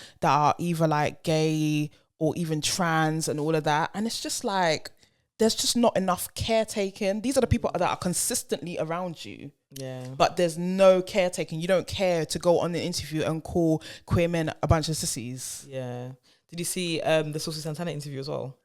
either like gay or even trans and all of that, and it's just like there's just not enough caretaking. These are the people that are consistently around you. Yeah. But there's no caretaking. You don't care to go on the interview and call queer men a bunch of sissies. Yeah. Did you see the Saucy Santana interview as well?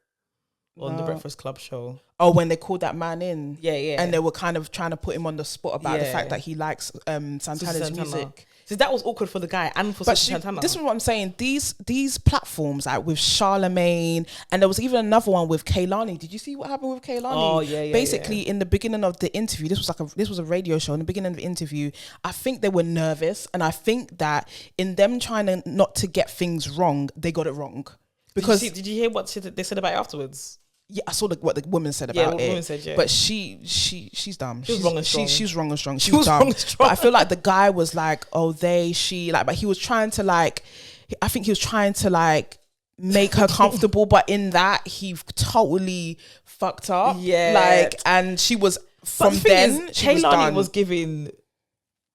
On the Breakfast Club show? Oh, when they called that man in. Yeah, yeah. And they were kind of trying to put him on the spot about the fact that he likes Santana's music. So that was awkward for the guy and for Santana. This is what I'm saying. These platforms, like with Charlemagne, and there was even another one with Kehlani. Did you see what happened with Kehlani? Oh yeah. Basically, in the beginning of the interview, this was a radio show. In the beginning of the interview, I think they were nervous, and I think that in them trying not to get things wrong, they got it wrong. Because did you hear what they said about it afterwards? Yeah, I saw what the woman said about it. Woman said, yeah. But she's dumb. She's wrong and strong. She's wrong and strong. She was dumb. wrong and strong. But I feel like the guy was like, oh, she, like, but he was trying to like, I think he was trying to like make her comfortable, but in that he totally fucked up. Yeah. Like, and she was, from then, she was done. Was giving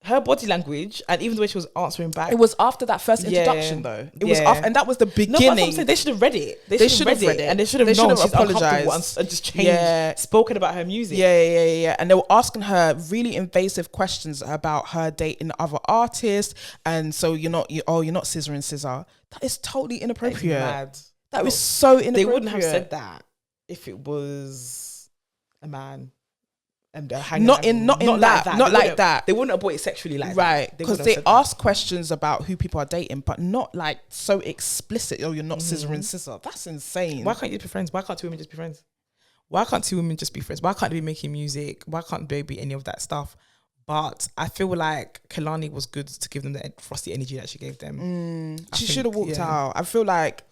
her body language and even the way she was answering back. It was after that first introduction though. It was after, and that was the beginning. No, but they should have read it. They should have read it. And they should have known she's apologized and just changed, spoken about her music. Yeah. And they were asking her really invasive questions about her dating other artists. And so you're not scissoring scissor. That is totally inappropriate. That was so inappropriate. They wouldn't have said that if it was a man. And not like that. They wouldn't have bought it sexually like that. Right, because they ask questions about who people are dating, but not like so explicit. Oh, you're not scissoring scissor. That's insane. Why can't you be friends? Why can't two women just be friends? Why can't two women just be friends? Why can't they be making music? Why can't they be any of that stuff? But I feel like Kehlani was good to give them the frosty energy that she gave them. She should have walked out. I feel like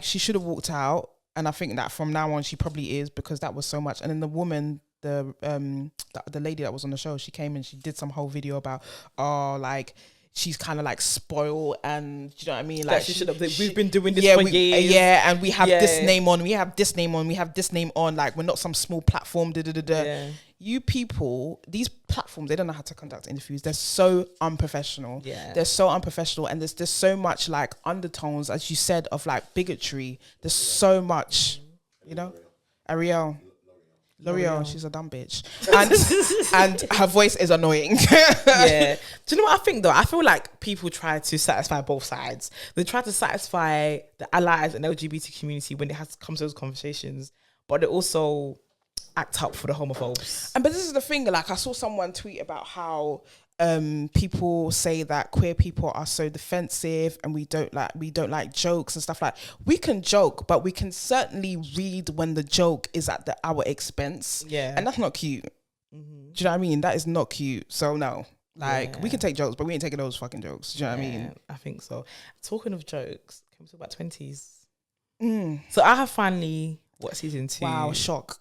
she should have walked out, and I think that from now on she probably is, because that was so much. And then the woman, the lady that was on the show, she came and she did some whole video about like she's kind of like spoiled, and you know what I mean, like we've been doing this for years, and we have this name on, we have this name on, like we're not some small platform. You people, these platforms, they don't know how to conduct interviews. They're so unprofessional. They're so unprofessional, and there's so much like undertones, as you said, of like bigotry. There's so much, you know. L'Oreal, she's a dumb bitch, and her voice is annoying. Yeah. Do you know what I think though? I feel like people try to satisfy both sides. They try to satisfy the allies and LGBT community when it comes to those conversations, but they also act up for the homophobes. But this is the thing. Like, I saw someone tweet about how people say that queer people are so defensive and we don't like jokes and stuff. Like, we can joke, but we can certainly read when the joke is at our expense. And that's not cute. Do you know what I mean? That is not cute. So no, we can take jokes, but we ain't taking those fucking jokes. Do you know what I mean? I think so. Talking of jokes, can we talk about Twenties? So I have finally watched season 2. Wow, shock.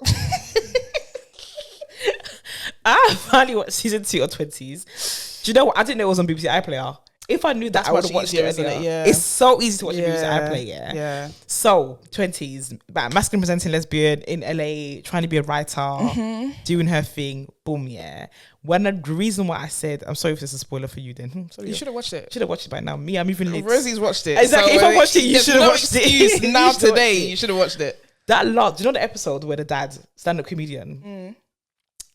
I finally watched season 2 of Twenties. Do you know what? I didn't know it was on BBC iPlayer. If I knew that, I would have watched it earlier. Yeah. It's so easy to watch BBC iPlayer. Yeah. So Twenties, about masculine presenting lesbian in LA, trying to be a writer, doing her thing. Boom. Yeah. When the reason why I said, I'm sorry if this is a spoiler for you. Then sorry, you should have watched it. Should have watched it by now. Me, I'm even late. Rosie's watched it. Exactly. So if I watched it, you should have watched it. Now today, you should have watched it. That lot. Do you know the episode where the dad, stand-up comedian,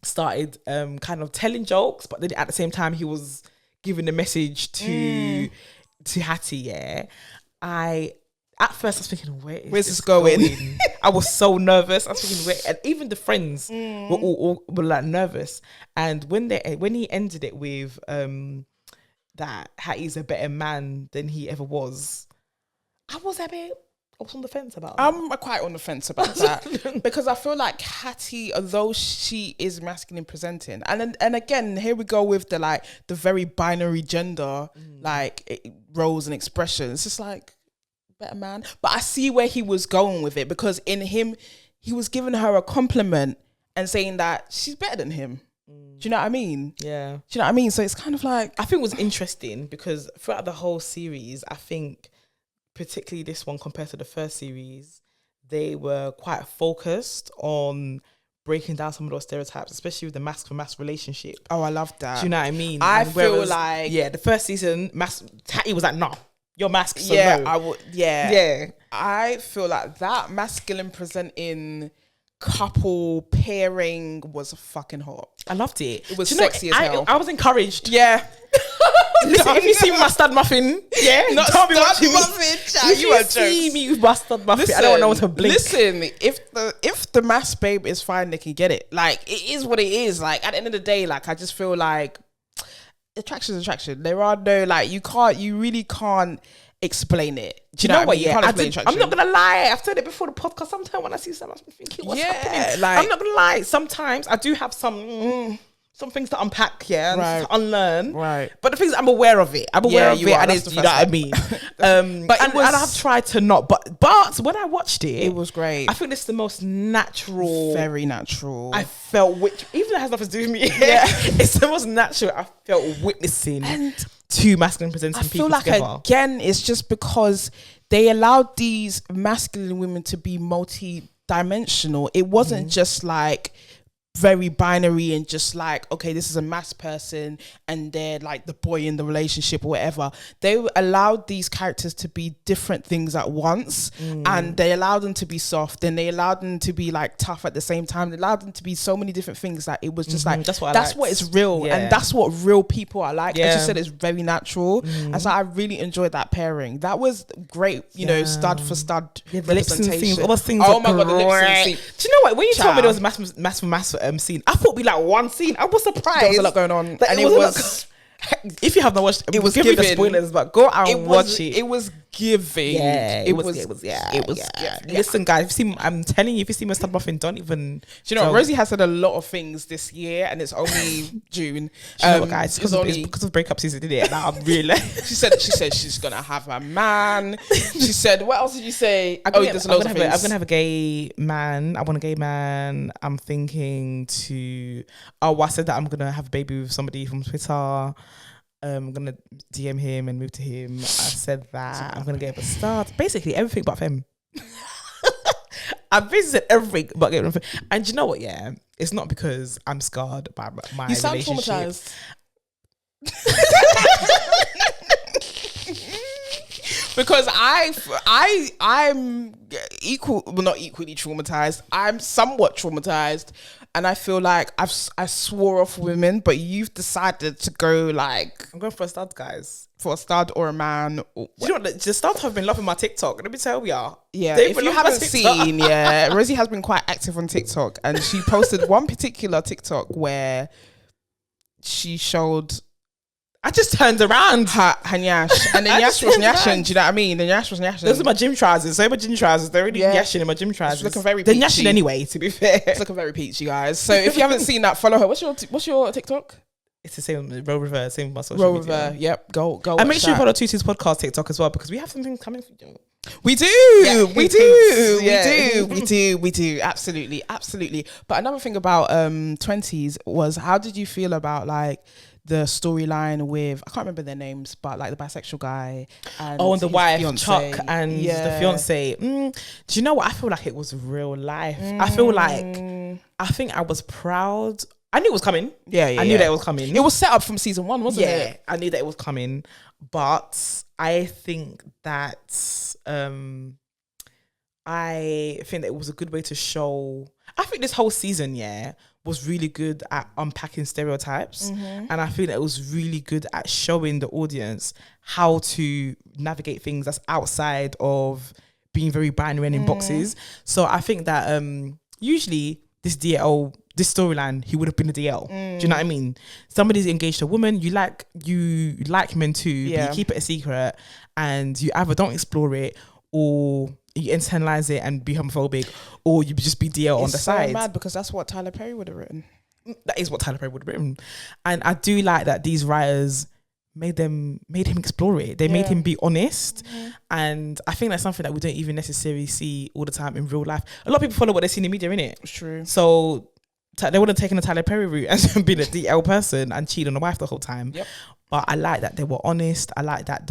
started kind of telling jokes, but then at the same time he was giving the message to Hattie. At first I was thinking, where's this going? I was so nervous. I was thinking, and even the friends were like nervous. And when he ended it with that Hattie's a better man than he ever was, I was a bit I was on the fence about that. I'm quite on the fence about that because I feel like Hattie, although she is masculine presenting, and again, here we go with the very binary gender roles and expressions. It's just like, better man. But I see where he was going with it, because in him, he was giving her a compliment and saying that she's better than him. Do you know what I mean? Yeah. Do you know what I mean? So it's kind of like, I think it was interesting because throughout the whole series, I think particularly this one compared to the first series, they were quite focused on breaking down some of those stereotypes, especially with the mask for mask relationship. Oh, I love that. Do you know what I mean? I feel like, yeah, the first season, Hattie was like, nah, your mask. So yeah, no. I would. Yeah. I feel like that masculine presenting couple pairing was fucking hot. I loved it. It was sexy as hell. I was encouraged. Yeah. Listen, if you see me mustard muffin, don't be watching muffin, if you see me with mustard muffin, listen, I don't know what to blink. Listen, if the mass babe is fine, they can get it. Like, it is what it is. Like, at the end of the day, like, I just feel like attraction is attraction. There are no, like, you really can't explain it. Do you know what? Yeah, I'm not gonna lie. I've said it before the podcast. Sometimes when I see someone, I'm thinking, what's happening? Like, I'm not gonna lie. Sometimes I do have some things to unpack, and to unlearn. Right. But the things, I'm aware of it. I'm aware of it, and it's, you know what I mean. And I've tried to not. But when I watched it, it was great. I think it's the most natural. Very natural. I felt, even though it has nothing to do with me. Yeah. It's the most natural I felt witnessing. And two masculine presenting people together. I feel like, again, it's just because they allowed these masculine women to be multi-dimensional. It wasn't just like very binary and just like, okay, this is a mass person and they're like the boy in the relationship or whatever. They allowed these characters to be different things at once, and they allowed them to be soft, and they allowed them to be like tough at the same time. They allowed them to be so many different things that it was just like, that's what is real. And that's what real people are like. As you said, it's very natural. And so I really enjoyed that pairing. That was great, you know, stud for stud representation. All those things. Oh my God, the lip sync scene. Do you know what? When you told me there was a mass scene, I thought it'd be like one scene. I was surprised. There was a lot going on, and it was. If you have not watched, it was giving the spoilers, but go out and watch it. It was giving. Yeah, it was. Listen, guys, I'm telling you, if you see my stud muffin, don't even. Do you know, Rosie has said a lot of things this year, and it's only June. Do you know what, guys? It's because of breakup season, didn't it? Now I'm really. She said she's gonna have a man. She said, what else did you say? There's loads of things. I'm gonna have a gay man. I want a gay man. I'm thinking to. Oh, I said that I'm gonna have a baby with somebody from Twitter. I'm gonna DM him and move to him. I said that I'm gonna get up a start. Basically everything but him. I basically said everything but getting him. And you know what? Yeah, it's not because I'm scarred by my relationship. You sound traumatized. Because I'm not equally traumatized. I'm somewhat traumatized. And I feel like I swore off women, but you've decided to go like, I'm going for a stud, guys. For a stud or a man. Do you know what? The stud have been loving my TikTok. Let me tell you. Yeah, if you haven't seen, Rosie has been quite active on TikTok, and she posted one particular TikTok where she showed. I just turned around her nyash, and then Yash was nyashing. Do you know what I mean? The Yash was nyashing. Those are my gym trousers. So my gym trousers, they're really nyashing in my gym trousers. It's looking very peachy. They're nyashing anyway, to be fair. It's looking very peachy, guys. So if you haven't seen that, follow her. What's your TikTok? It's the same Row River, same my social media. Yep. Go. And make sure you follow Tuti's podcast TikTok as well, because we have something coming for you. We do. We do. Absolutely. But another thing about Twenties was, how did you feel about like the storyline with, I can't remember their names, but like the bisexual guy and the wife, fiance. Chuck, and the fiance. Do you know what? I feel like it was real life. I feel like, I think I was proud. I knew it was coming. I knew that it was coming. It was set up from season 1, wasn't it? Yeah, I knew that it was coming. But I think that it was a good way to show. I think this whole season, was really good at unpacking stereotypes, and I think that it was really good at showing the audience how to navigate things that's outside of being very binary and in boxes. So I think that usually this storyline, he would have been a DL. Do you know what I mean? Somebody's engaged to a woman, you like men too, but you keep it a secret, and you either don't explore it, or you internalize it and be homophobic, or you just be DL on the side. It's so mad because that's what Tyler Perry would have written. That is what Tyler Perry would have written. And I do like that these writers made him explore it. They made him be honest. And I think that's something that we don't even necessarily see all the time in real life. A lot of people follow what they see in the media, innit? It's true. So they would have taken the Tyler Perry route and been a DL person and cheated on the wife the whole time. Yep. But I like that they were honest. I like that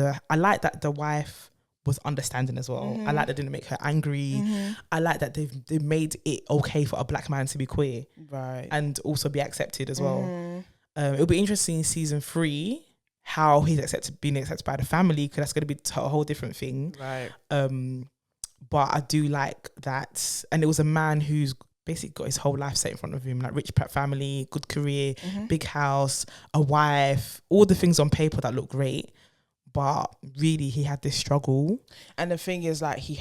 the wife was understanding as well. I like that they didn't make her angry. I like that they made it okay for a black man to be queer, right, and also be accepted as well. It'll be interesting in season 3 how he's being accepted by the family, because that's going to be a whole different thing, right? But I do like that, and it was a man who's basically got his whole life set in front of him, like rich family, good career, big house, a wife, all the things on paper that look great. But really, he had this struggle. And the thing is, like, he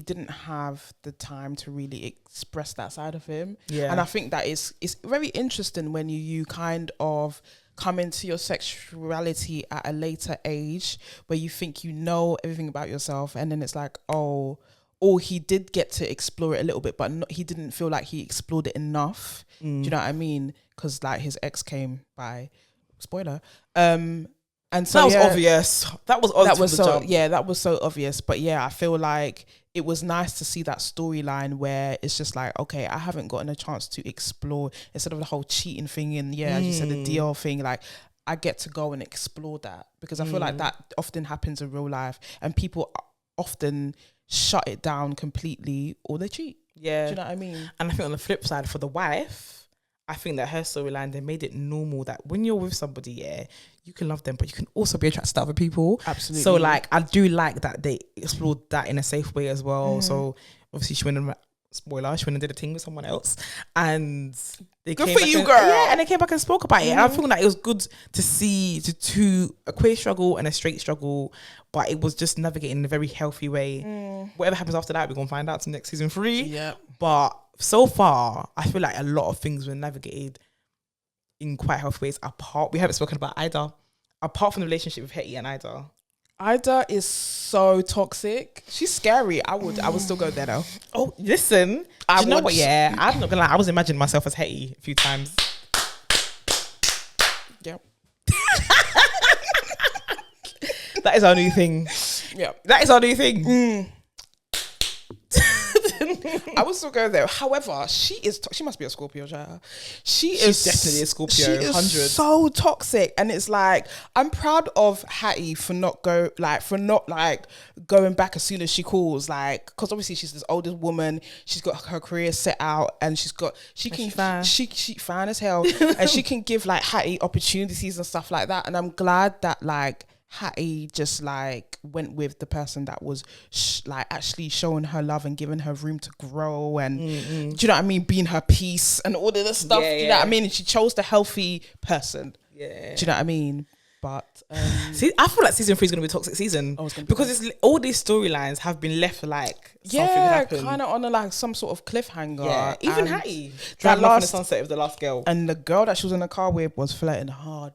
didn't have the time to really express that side of him. Yeah. And I think that it's very interesting when you kind of come into your sexuality at a later age, where you think you know everything about yourself, and then it's like, oh, he did get to explore it a little bit, but he didn't feel like he explored it enough. Do you know what I mean? Because like his ex came by, spoiler. And so that was obvious. That was so obvious. But yeah, I feel like it was nice to see that storyline where it's just like, okay, I haven't gotten a chance to explore, instead of the whole cheating thing and as you said, the DL thing, like I get to go and explore that, because I feel like that often happens in real life, and people often shut it down completely, or they cheat. Yeah. Do you know what I mean? And I think on the flip side, for the wife, I think that her storyline, they made it normal that when you're with somebody, you can love them, but you can also be attracted to other people. Absolutely. So like, I do like that they explored that in a safe way as well. So obviously she went and did a thing with someone else, and they good for you, girl. Yeah, and they came back and spoke about it. And I feel like it was good to see a queer struggle and a straight struggle, but it was just navigated in a very healthy way. Whatever happens after that, we're gonna find out in next season 3. Yeah. But so far, I feel like a lot of things were navigated in quite healthy ways. We haven't spoken about Ida. Apart from the relationship with Hetty and Ida. Ida is so toxic. She's scary. I would still go there though. Oh, listen. Do you know what? Yeah, I'm not gonna lie. I was imagining myself as Hetty a few times. Yep. That is our new thing. Yeah. That is our new thing. I would still go there. However, she must be a Scorpio, child. She's definitely a Scorpio. She is so toxic, and it's like, I'm proud of Hattie for not going back as soon as she calls, like, because obviously she's this oldest woman. She's got her career set out, and she fine as hell, and she can give like Hattie opportunities and stuff like that. And I'm glad that like Hattie just like went with the person that was like actually showing her love and giving her room to grow, and do you know what I mean, being her peace and all of this stuff. Do you know what I mean? And she chose the healthy person. Do you know what I mean? But see, I feel like season 3 is going to be a toxic season, because all these storylines have been left like something happened, kind of on like some sort of cliffhanger. Yeah, even Hattie driving off in the sunset with the last girl, and the girl that she was in the car with was flirting hard.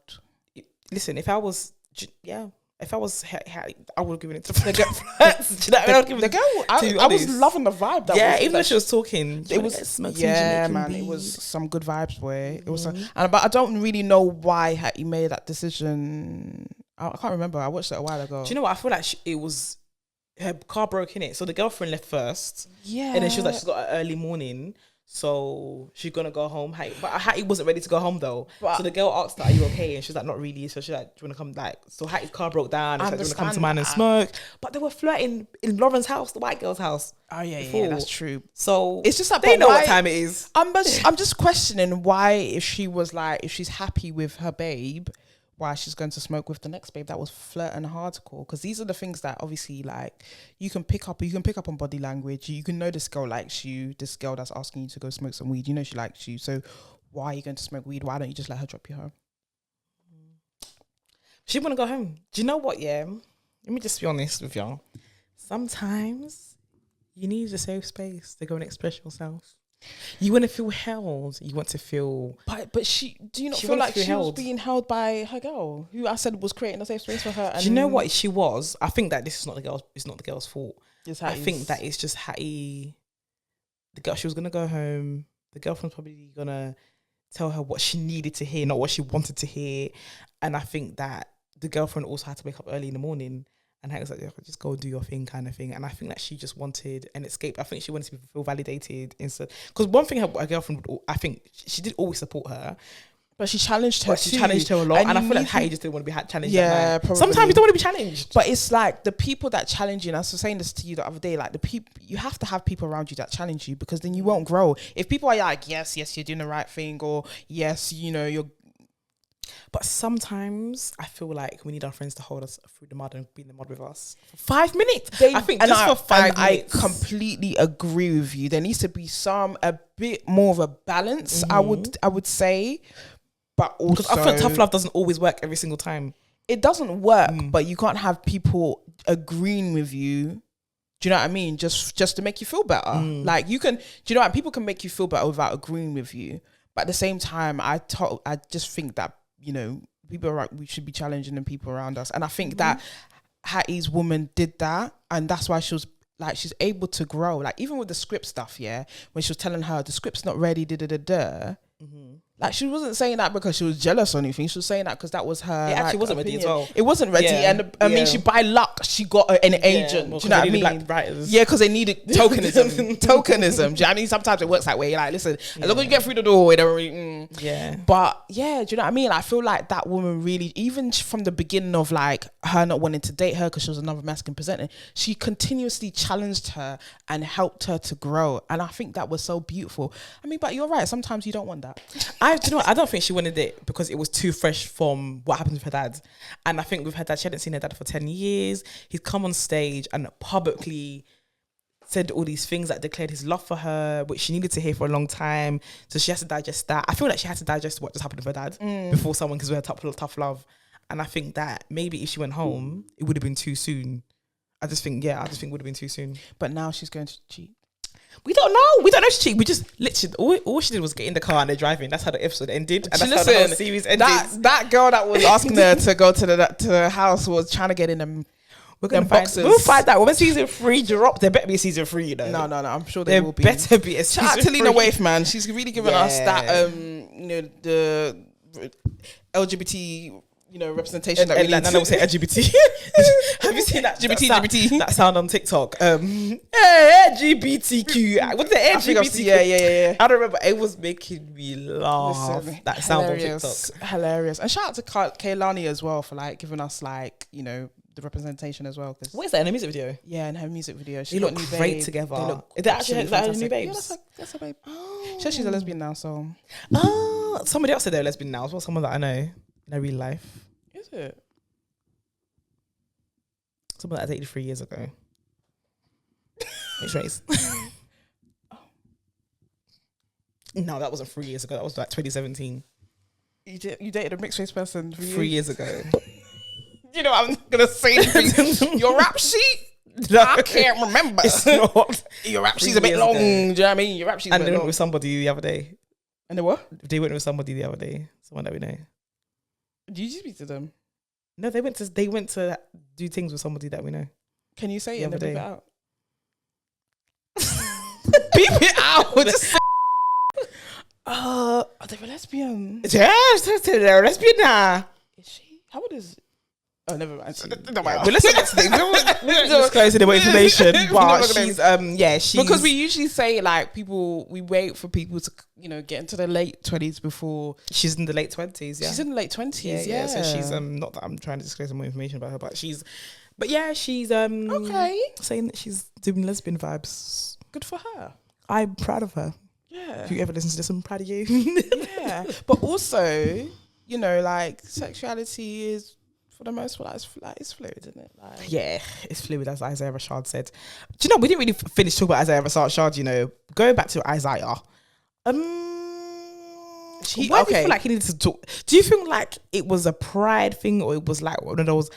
Listen, if I was Hattie, I would have given it to the girl first. The girl, I was loving the vibe. Even though she was talking, it was man. It was some good vibes, boy. It was, but I don't really know why Hattie made that decision. I can't remember. I watched it a while ago. Do you know what? I feel like it was her car broke in it, so the girlfriend left first. Yeah, and then she was like, she's got an early morning. So she's gonna go home. But Hattie wasn't ready to go home though. So the girl asked her, "Are you okay?" And she's like, "Not really." So she's like, "Do you wanna come?" Like, so Hattie's car broke down. And she's like, "Do you wanna come to mine and smoke?" But they were flirting in Lauren's house, the white girl's house. Oh yeah, that's true. So it's just like, they know what time it is. I'm just questioning why, if she's happy with her babe, why she's going to smoke with the next babe that was flirting hardcore. Because these are the things that obviously like you can pick up on body language. You can know this girl likes you, this girl that's asking you to go smoke some weed, you know she likes you, so why are you going to smoke weed? Why don't you just let her drop you home? She want to go home. Do you know what, let me just be honest with y'all. Sometimes you need a safe space to go and express yourself. You want to feel held. You want to feel... But do you not feel like she was being held by her girl, who I said was creating a safe space for her? And do you know what she was? I think that this is not the girl's fault. I think that it's just Hattie. The girl, she was gonna go home. The girlfriend's probably gonna tell her what she needed to hear, not what she wanted to hear. And I think that the girlfriend also had to wake up early in the morning. And Hattie was like, just go do your thing kind of thing. And I think that she just wanted an escape. I think she wanted to feel validated instead. Because one thing her girlfriend, I think she did always support her. But she challenged her. She challenged her a lot. And I feel like Hattie just didn't want to be challenged. Yeah, probably. Sometimes you don't want to be challenged. But it's like the people that challenge you, and I was saying this to you the other day, like the people, you have to have people around you that challenge you, because then you won't grow. If people are like, yes, you're doing the right thing, or yes, you're. But sometimes I feel like we need our friends to hold us through the mud and be in the mud with us for 5 minutes. I think just for 5 minutes. I completely agree with you. There needs to be a bit more of a balance. I would say. But also, because I feel like tough love doesn't always work every single time. It doesn't work, but you can't have people agreeing with you. Do you know what I mean? Just to make you feel better. Like you can. Do you know what? People can make you feel better without agreeing with you. But at the same time, I just think that people we should be challenging the people around us, and I think that Hattie's woman did that, and that's why she was. Like, she's able to grow. Like, even with the script stuff, when she was telling her the script's not ready, like, she wasn't saying that because she was jealous or anything. She was saying that because that was her. It actually wasn't ready as well. It wasn't ready, and I mean, by luck, she got an agent. Well, do you know what I mean? Black writers. Yeah, because they needed tokenism. Do you know what I mean? Sometimes it works that way. You're like, listen, as long as you get through the door, it don't really. But yeah, do you know what I mean? I feel like that woman really, even from the beginning of like her not wanting to date her because she was another masculine presenter, she continuously challenged her and helped her to grow, and I think that was so beautiful. I mean, but you're right. Sometimes you don't want that. Do you know what? I don't think she wanted it because it was too fresh from what happened with her dad. And I think with her dad, she hadn't seen her dad for 10 years. He's come on stage and publicly said all these things that declared his love for her, which she needed to hear for a long time. So she has to digest that. I feel like she had to digest what just happened with her dad before someone, because we had tough love. And I think that maybe if she went home, it would have been too soon. I just think it would have been too soon. But now she's going to cheat. We don't know. We don't know if she cheated. We just literally all she did was get in the car and they're driving. That's how the episode ended. And that's how the whole series ended. That girl that was asking her to go to the house was trying to get in them. We'll find that. When season 3 dropped, there better be a season 3, you know. No. I'm sure there will be. Better be a season 3. Shout out to Lena Waithe, man. She's really given us that the LGBT representation that we need. Nana will say LGBT. Have you seen that LGBT that sound on TikTok? LGBTQ. What's the LGBT? Yeah. I don't remember. It was making me laugh. Listen, that sound on TikTok. Hilarious. And shout out to Kaylani as well for like giving us like the representation as well. What is that in a music video? Yeah, in her music video. They look great together. Is that actually her new babes? Yeah, that's her babe. She says she's a lesbian now, so. Somebody else said they're lesbian now as well. Someone that I know in real life. Is it? Someone that I dated 3 years ago. Which race? No, that wasn't 3 years ago. That was like 2017. You dated a mixed race person 3 years ago. You know, I'm gonna say your rap sheet. No, I can't remember. It's not. Your rap sheet's a bit long. Do you know what I mean? Your rap sheet's a bit long. And they went with somebody the other day. And they what? They went with somebody the other day. Someone that we know. Did you speak to them? No, they went to do things with somebody that we know. Can you say it and beep it out? Beep it out. Are they a lesbian? Yes, they're a lesbian now. Is she? How old is? Oh, never mind. Well, let's not disclose any more information. But she's she's because we usually say like we wait for people to get into their late 20s before. She's in the late 20s. Yeah, she's in the late 20s. Yeah. So she's not that I'm trying to disclose more information about her, but she's okay, saying that she's doing lesbian vibes. Good for her. I'm proud of her. Yeah. If you ever listen to this, I'm proud of you. Yeah, but also like sexuality is. For the most part, it's fluid, isn't it? Like, yeah, it's fluid, as Isaiah Rashad said. Do you know, we didn't really finish talking about Isaiah Rashad, going back to Isaiah. Why do you feel like he needed to talk? Do you feel like it was a pride thing, or it was like one of those,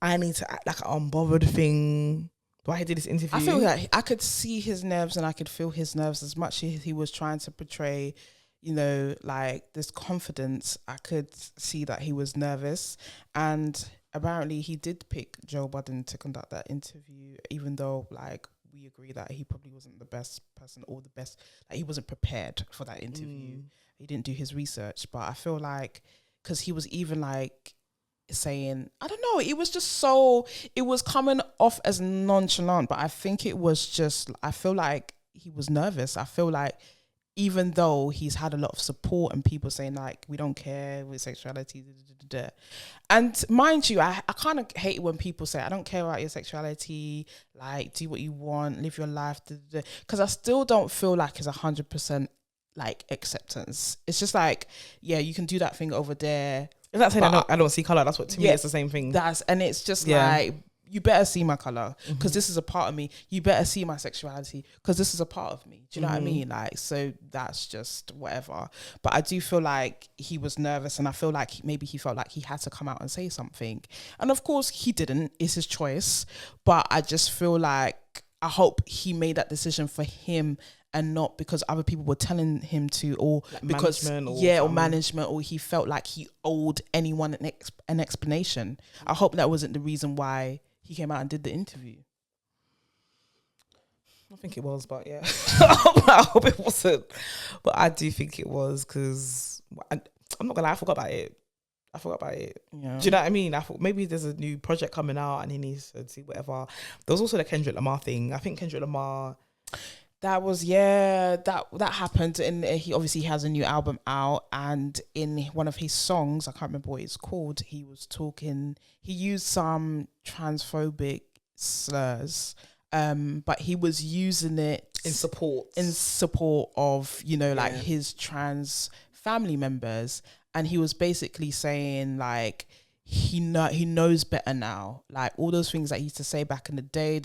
I need to act like an unbothered thing? Why he did this interview? I feel like I could see his nerves and I could feel his nerves as much as he was trying to portray like this confidence. I could see that he was nervous, and apparently he did pick Joe Budden to conduct that interview, even though like we agree that he probably wasn't the best person or the best, like he wasn't prepared for that interview. He didn't do his research. But I feel like, because he was even like saying, I don't know, it was just so, it was coming off as nonchalant, but I think it was just, I feel like he was nervous. I feel like even though he's had a lot of support and people saying like, we don't care with sexuality, and mind you, I kind of hate it when people say, I don't care about your sexuality, like do what you want, live your life, because I still don't feel like it's 100% like acceptance. It's just like, yeah, you can do that thing over there. Is that saying I don't see colour? That's what, to me, it's the same thing. And it's just like, you better see my colour because this is a part of me. You better see my sexuality because this is a part of me. Do you know what I mean? Like, so that's just whatever. But I do feel like he was nervous, and I feel like maybe he felt like he had to come out and say something. And of course he didn't. It's his choice. But I just feel like, I hope he made that decision for him and not because other people were telling him to, or like because management, or he felt like he owed anyone an explanation. I hope that wasn't the reason why he came out and did the interview. I think it was, but yeah. I hope it wasn't. But I do think it was, because I'm not gonna lie, I forgot about it. Yeah. Do you know what I mean? I thought maybe there's a new project coming out and he needs to see whatever. There was also the Kendrick Lamar thing. I think Kendrick Lamar... That was, that happened. And he obviously has a new album out, and in one of his songs, I can't remember what it's called, he used some transphobic slurs, but he was using it in support of, like his trans family members. And he was basically saying like, he knows better now. Like all those things that he used to say back in the day,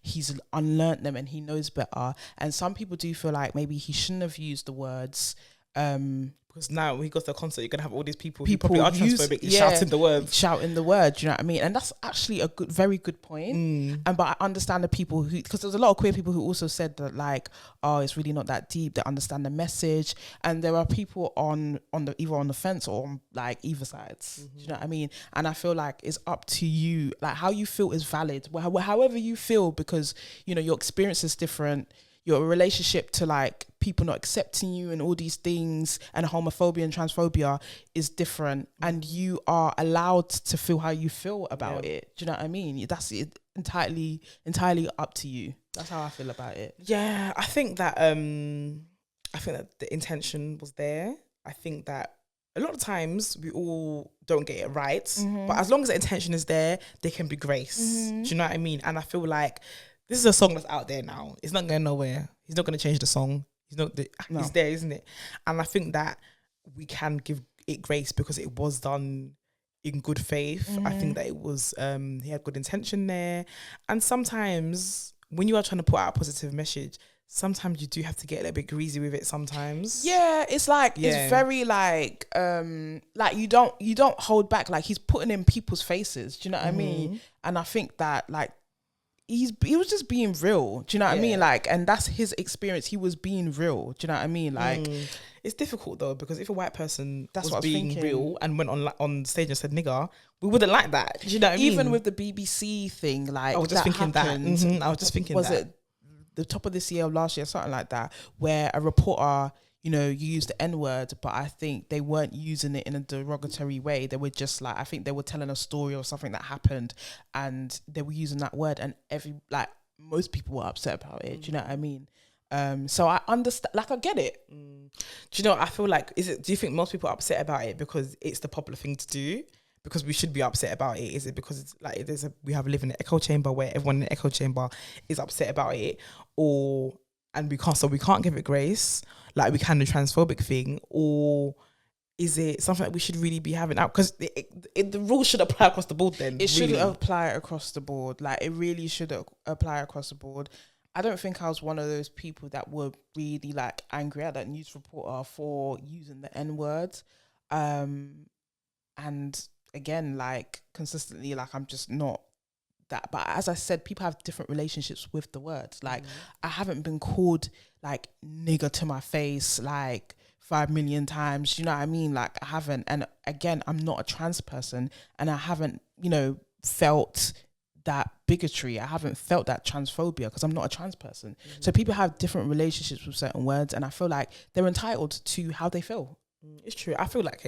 he's unlearned them and he knows better. And some people do feel like maybe he shouldn't have used the words. Because now when he goes to a concert, you're going to have all these people who probably are transphobic shouting the words. Do you know what I mean? And that's actually a very good point. But I understand the people who, because there's a lot of queer people who also said that like, oh, it's really not that deep. They understand the message. And there are people on either on the fence or on like either sides. Do you know what I mean? And I feel like it's up to you. Like how you feel is valid. However you feel, because, your experience is different. Your relationship to like people not accepting you and all these things, and homophobia and transphobia is different, and you are allowed to feel how you feel about it. Do you know what I mean? That's it, entirely up to you. That's how I feel about it. Yeah, I think that the intention was there. I think that a lot of times we all don't get it right, but as long as the intention is there, there can be grace. Do you know what I mean? And I feel like this is a song that's out there now. It's not going nowhere. He's not going to change the song. He's there, isn't it? And I think that we can give it grace because it was done in good faith. I think that it was, he had good intention there. And sometimes when you are trying to put out a positive message, sometimes you do have to get a little bit greasy with it sometimes. Yeah, it's like, it's very like you don't hold back. Like he's putting in people's faces. Do you know what I mean? And I think that like, he was just being real. Do you know what I mean? Like, and that's his experience. He was being real. Do you know what I mean? Like, it's difficult though, because if a white person was being real and went on stage and said nigger, we wouldn't like that. Do you know what I mean? Even with the BBC thing, like, I was just thinking happened, that. I was just thinking was it the top of this year or last year, something like that, where a reporter, you used the N-word, but I think they weren't using it in a derogatory way. They were just like, I think they were telling a story or something that happened, and they were using that word, and most people were upset about it. Do you know what I mean? So I understand, like I get it. Do you know what I feel like? Do you think most people are upset about it because it's the popular thing to do? Because we should be upset about it? Is it because it's like we live in an echo chamber where everyone in the echo chamber is upset about it, and we can't give it grace like we can the transphobic thing? Or is it something that we should really be having out? Because the rules should apply across the board then. It should apply across the board. Like it really should apply across the board. I don't think I was one of those people that were really like angry at that news reporter for using the N-word. And again, like consistently, like I'm just not that. But as I said, people have different relationships with the words. Like I haven't been called like nigger to my face like 5 million times. You know what I mean? Like I haven't. And again, I'm not a trans person, and I haven't you know, felt that bigotry. I haven't felt that transphobia because I'm not a trans person. So people have different relationships with certain words, and I feel like they're entitled to how they feel. It's true. I feel like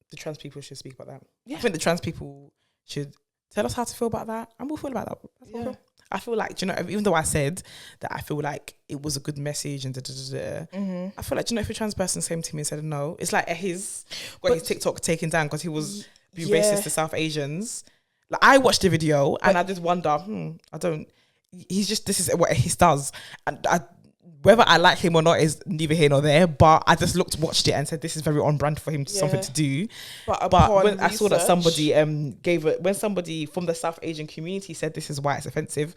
the trans people should speak about that. Yeah. I think the trans people should tell us how to feel about that, and we'll feel about that. Yeah. I feel like, you know, even though I said that I feel like it was a good message and I feel like, you know, if a trans person came to me and said no, it's like his TikTok taken down because he was being racist to South Asians. Like, I watched the video and I just wonder, this is what he does. And whether I like him or not is neither here nor there, but I just watched it and said this is very on brand for him, something to do. But when I saw that somebody when somebody from the South Asian community said this is why it's offensive,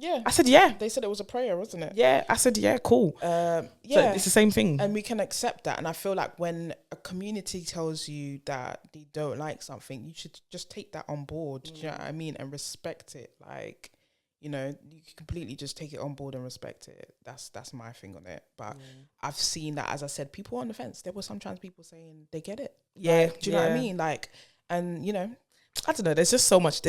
I said they said it was a prayer, wasn't it? I said cool. So it's the same thing, and we can accept that. And I feel like when a community tells you that they don't like something, you should just take that on board. Do you know what I mean? And respect it. Like, you know, you can completely just take it on board and respect it. That's my thing on it. But I've seen that, as I said, people on the fence. There were some trans people saying they get it. Yeah. Like, do you know what I mean? Like, and you know, I don't know. There's just so much.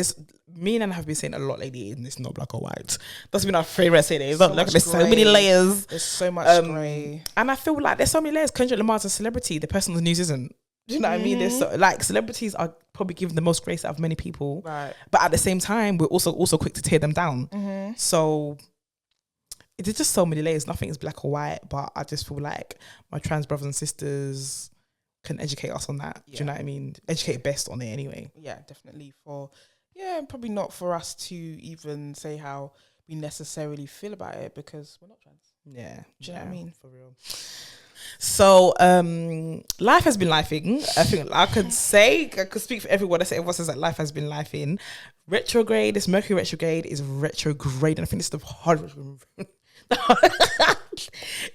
Me and Anna have been saying a lot lately, and it's not black or white. That's been our favorite saying. It's not like there's so many layers. There's so much grey. And I feel like there's so many layers. Kendrick Lamar's a celebrity. The person on the news isn't. Do you know what I mean? There's celebrities are probably given the most grace out of many people, right? But at the same time, we're also quick to tear them down. So there's just so many layers. Nothing is black or white. But I just feel like my trans brothers and sisters can educate us on that. Do you know what I mean? Educate best on it anyway. Yeah, definitely. Probably not for us to even say how we necessarily feel about it because we're not trans. Yeah. Do you know what I mean? For real. So life has been lifing. I think I could speak for everyone. Everyone says that life has been lifing. Retrograde, this Mercury retrograde is retrograde, and I think it's the hardest.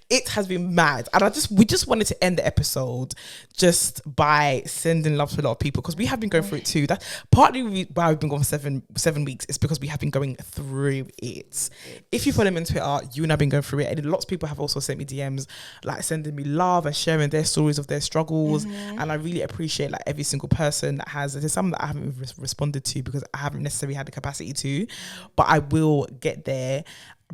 It has been mad, and we just wanted to end the episode just by sending love to a lot of people because we have been going through it too. That's partly why we've been going for 7 weeks. Is because we have been going through it. If you follow me on Twitter, you and I've been going through it, and lots of people have also sent me DMs, like sending me love and sharing their stories of their struggles. And I really appreciate like every single person that has. There's some that I haven't responded to because I haven't necessarily had the capacity to, but I will get there.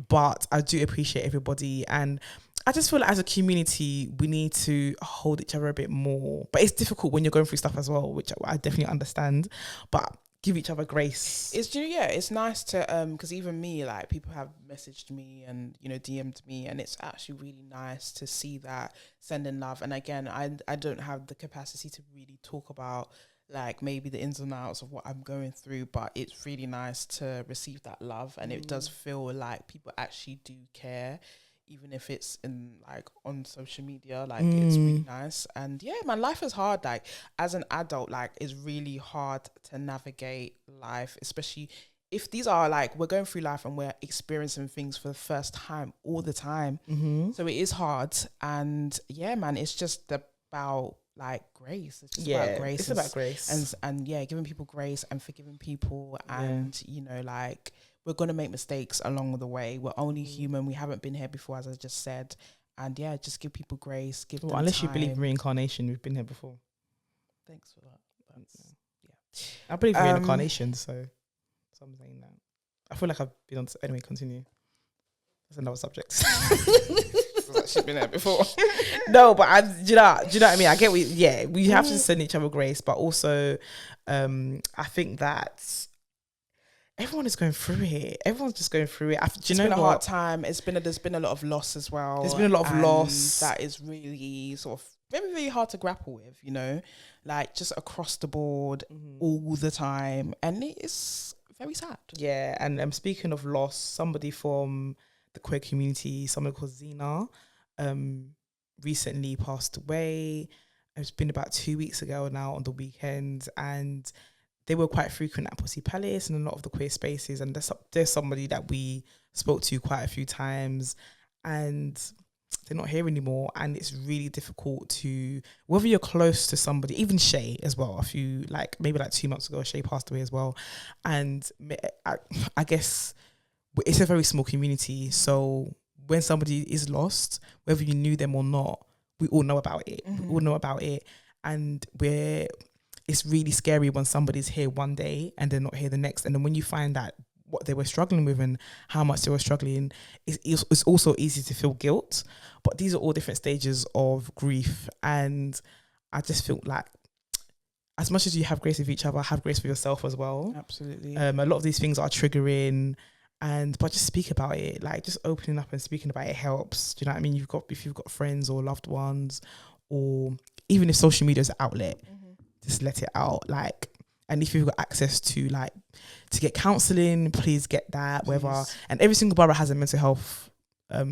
But I do appreciate everybody, and I just feel like as a community we need to hold each other a bit more. But it's difficult when you're going through stuff as well, which I definitely understand, but give each other grace. It's nice to because even me, like, people have messaged me and, you know, DM'd me, and it's actually really nice to see that, sending love. And again, I don't have the capacity to really talk about like maybe the ins and outs of what I'm going through, but it's really nice to receive that love, and it does feel like people actually do care, even if it's in like on social media. Like it's really nice. And yeah, man, life is hard. Like as an adult, like it's really hard to navigate life, especially if these are like, we're going through life and we're experiencing things for the first time all the time. So it is hard. And yeah, man, it's just about like grace. It's just about grace. It's about grace. And yeah, giving people grace and forgiving people. And, you know, like, we're going to make mistakes along the way. We're only human. We haven't been here before, as I just said. And yeah, just give people grace. Give them unless time. You believe in reincarnation, we've been here before. Thanks for that. I believe in reincarnation, so I'm saying that. I feel like I've been on. Anyway, continue. That's another subject. She's been there before. No, but do you know what I mean? I get we have to send each other grace, but also I think that everyone is going through it. Everyone's just going through it. It's been a hard time. There's been a lot of loss as well. There's been a lot of loss. That is really sort of very, very hard to grapple with, you know, like just across the board all the time. And it's very sad. Yeah, and speaking of loss, somebody from the queer community, someone called Zena, recently passed away. It's been about 2 weeks ago now on the weekend, and they were quite frequent at Pussy Palace and a lot of the queer spaces, and there's somebody that we spoke to quite a few times, and they're not here anymore. And it's really difficult to, whether you're close to somebody, even Shay as well, maybe 2 months ago, Shay passed away as well. And I guess it's a very small community, so when somebody is lost, whether you knew them or not, we all know about it. We all know about it, and it's really scary when somebody's here one day and they're not here the next. And then when you find out what they were struggling with and how much they were struggling, it's also easy to feel guilt. But these are all different stages of grief. And I just feel like as much as you have grace with each other, have grace for yourself as well. Absolutely. A lot of these things are triggering, but just speak about it. Like, just opening up and speaking about it helps. Do you know what I mean? If you've got friends or loved ones, or even if social media is an outlet, just let it out. Like, and if you've got access to get counselling, please get that. Whether, and every single borough has a mental health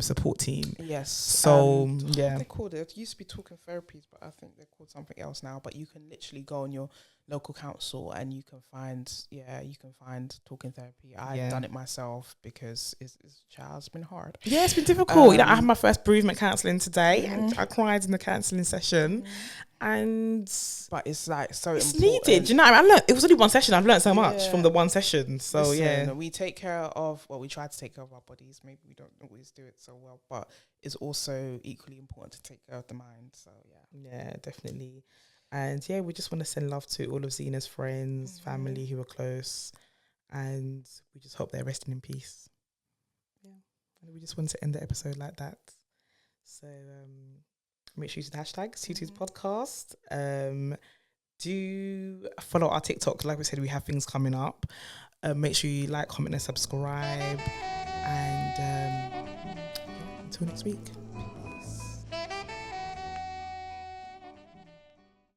support team. Yes. So what they called it? It used to be talking therapies, but I think they're called something else now. But you can literally go on your local council and you can find talking therapy. I've done it myself because it's been hard. Yeah, it's been difficult. I had my first bereavement counselling today, and I cried in the counselling session. But it's like so it's important. Needed. You know, I learned, it was only one session. I've learned so much from the one session. So we take care of we try to take care of our bodies. Maybe we don't always do it so well, but it's also equally important to take care of the mind. So yeah, definitely. And we just want to send love to all of Zena's friends, family who are close, and we just hope they're resting in peace. Yeah, and we just wanted to end the episode like that. So make sure you use the hashtag Tutu's podcast. Do follow our TikTok. Like we said, we have things coming up. Make sure you like, comment, and subscribe. And until next week.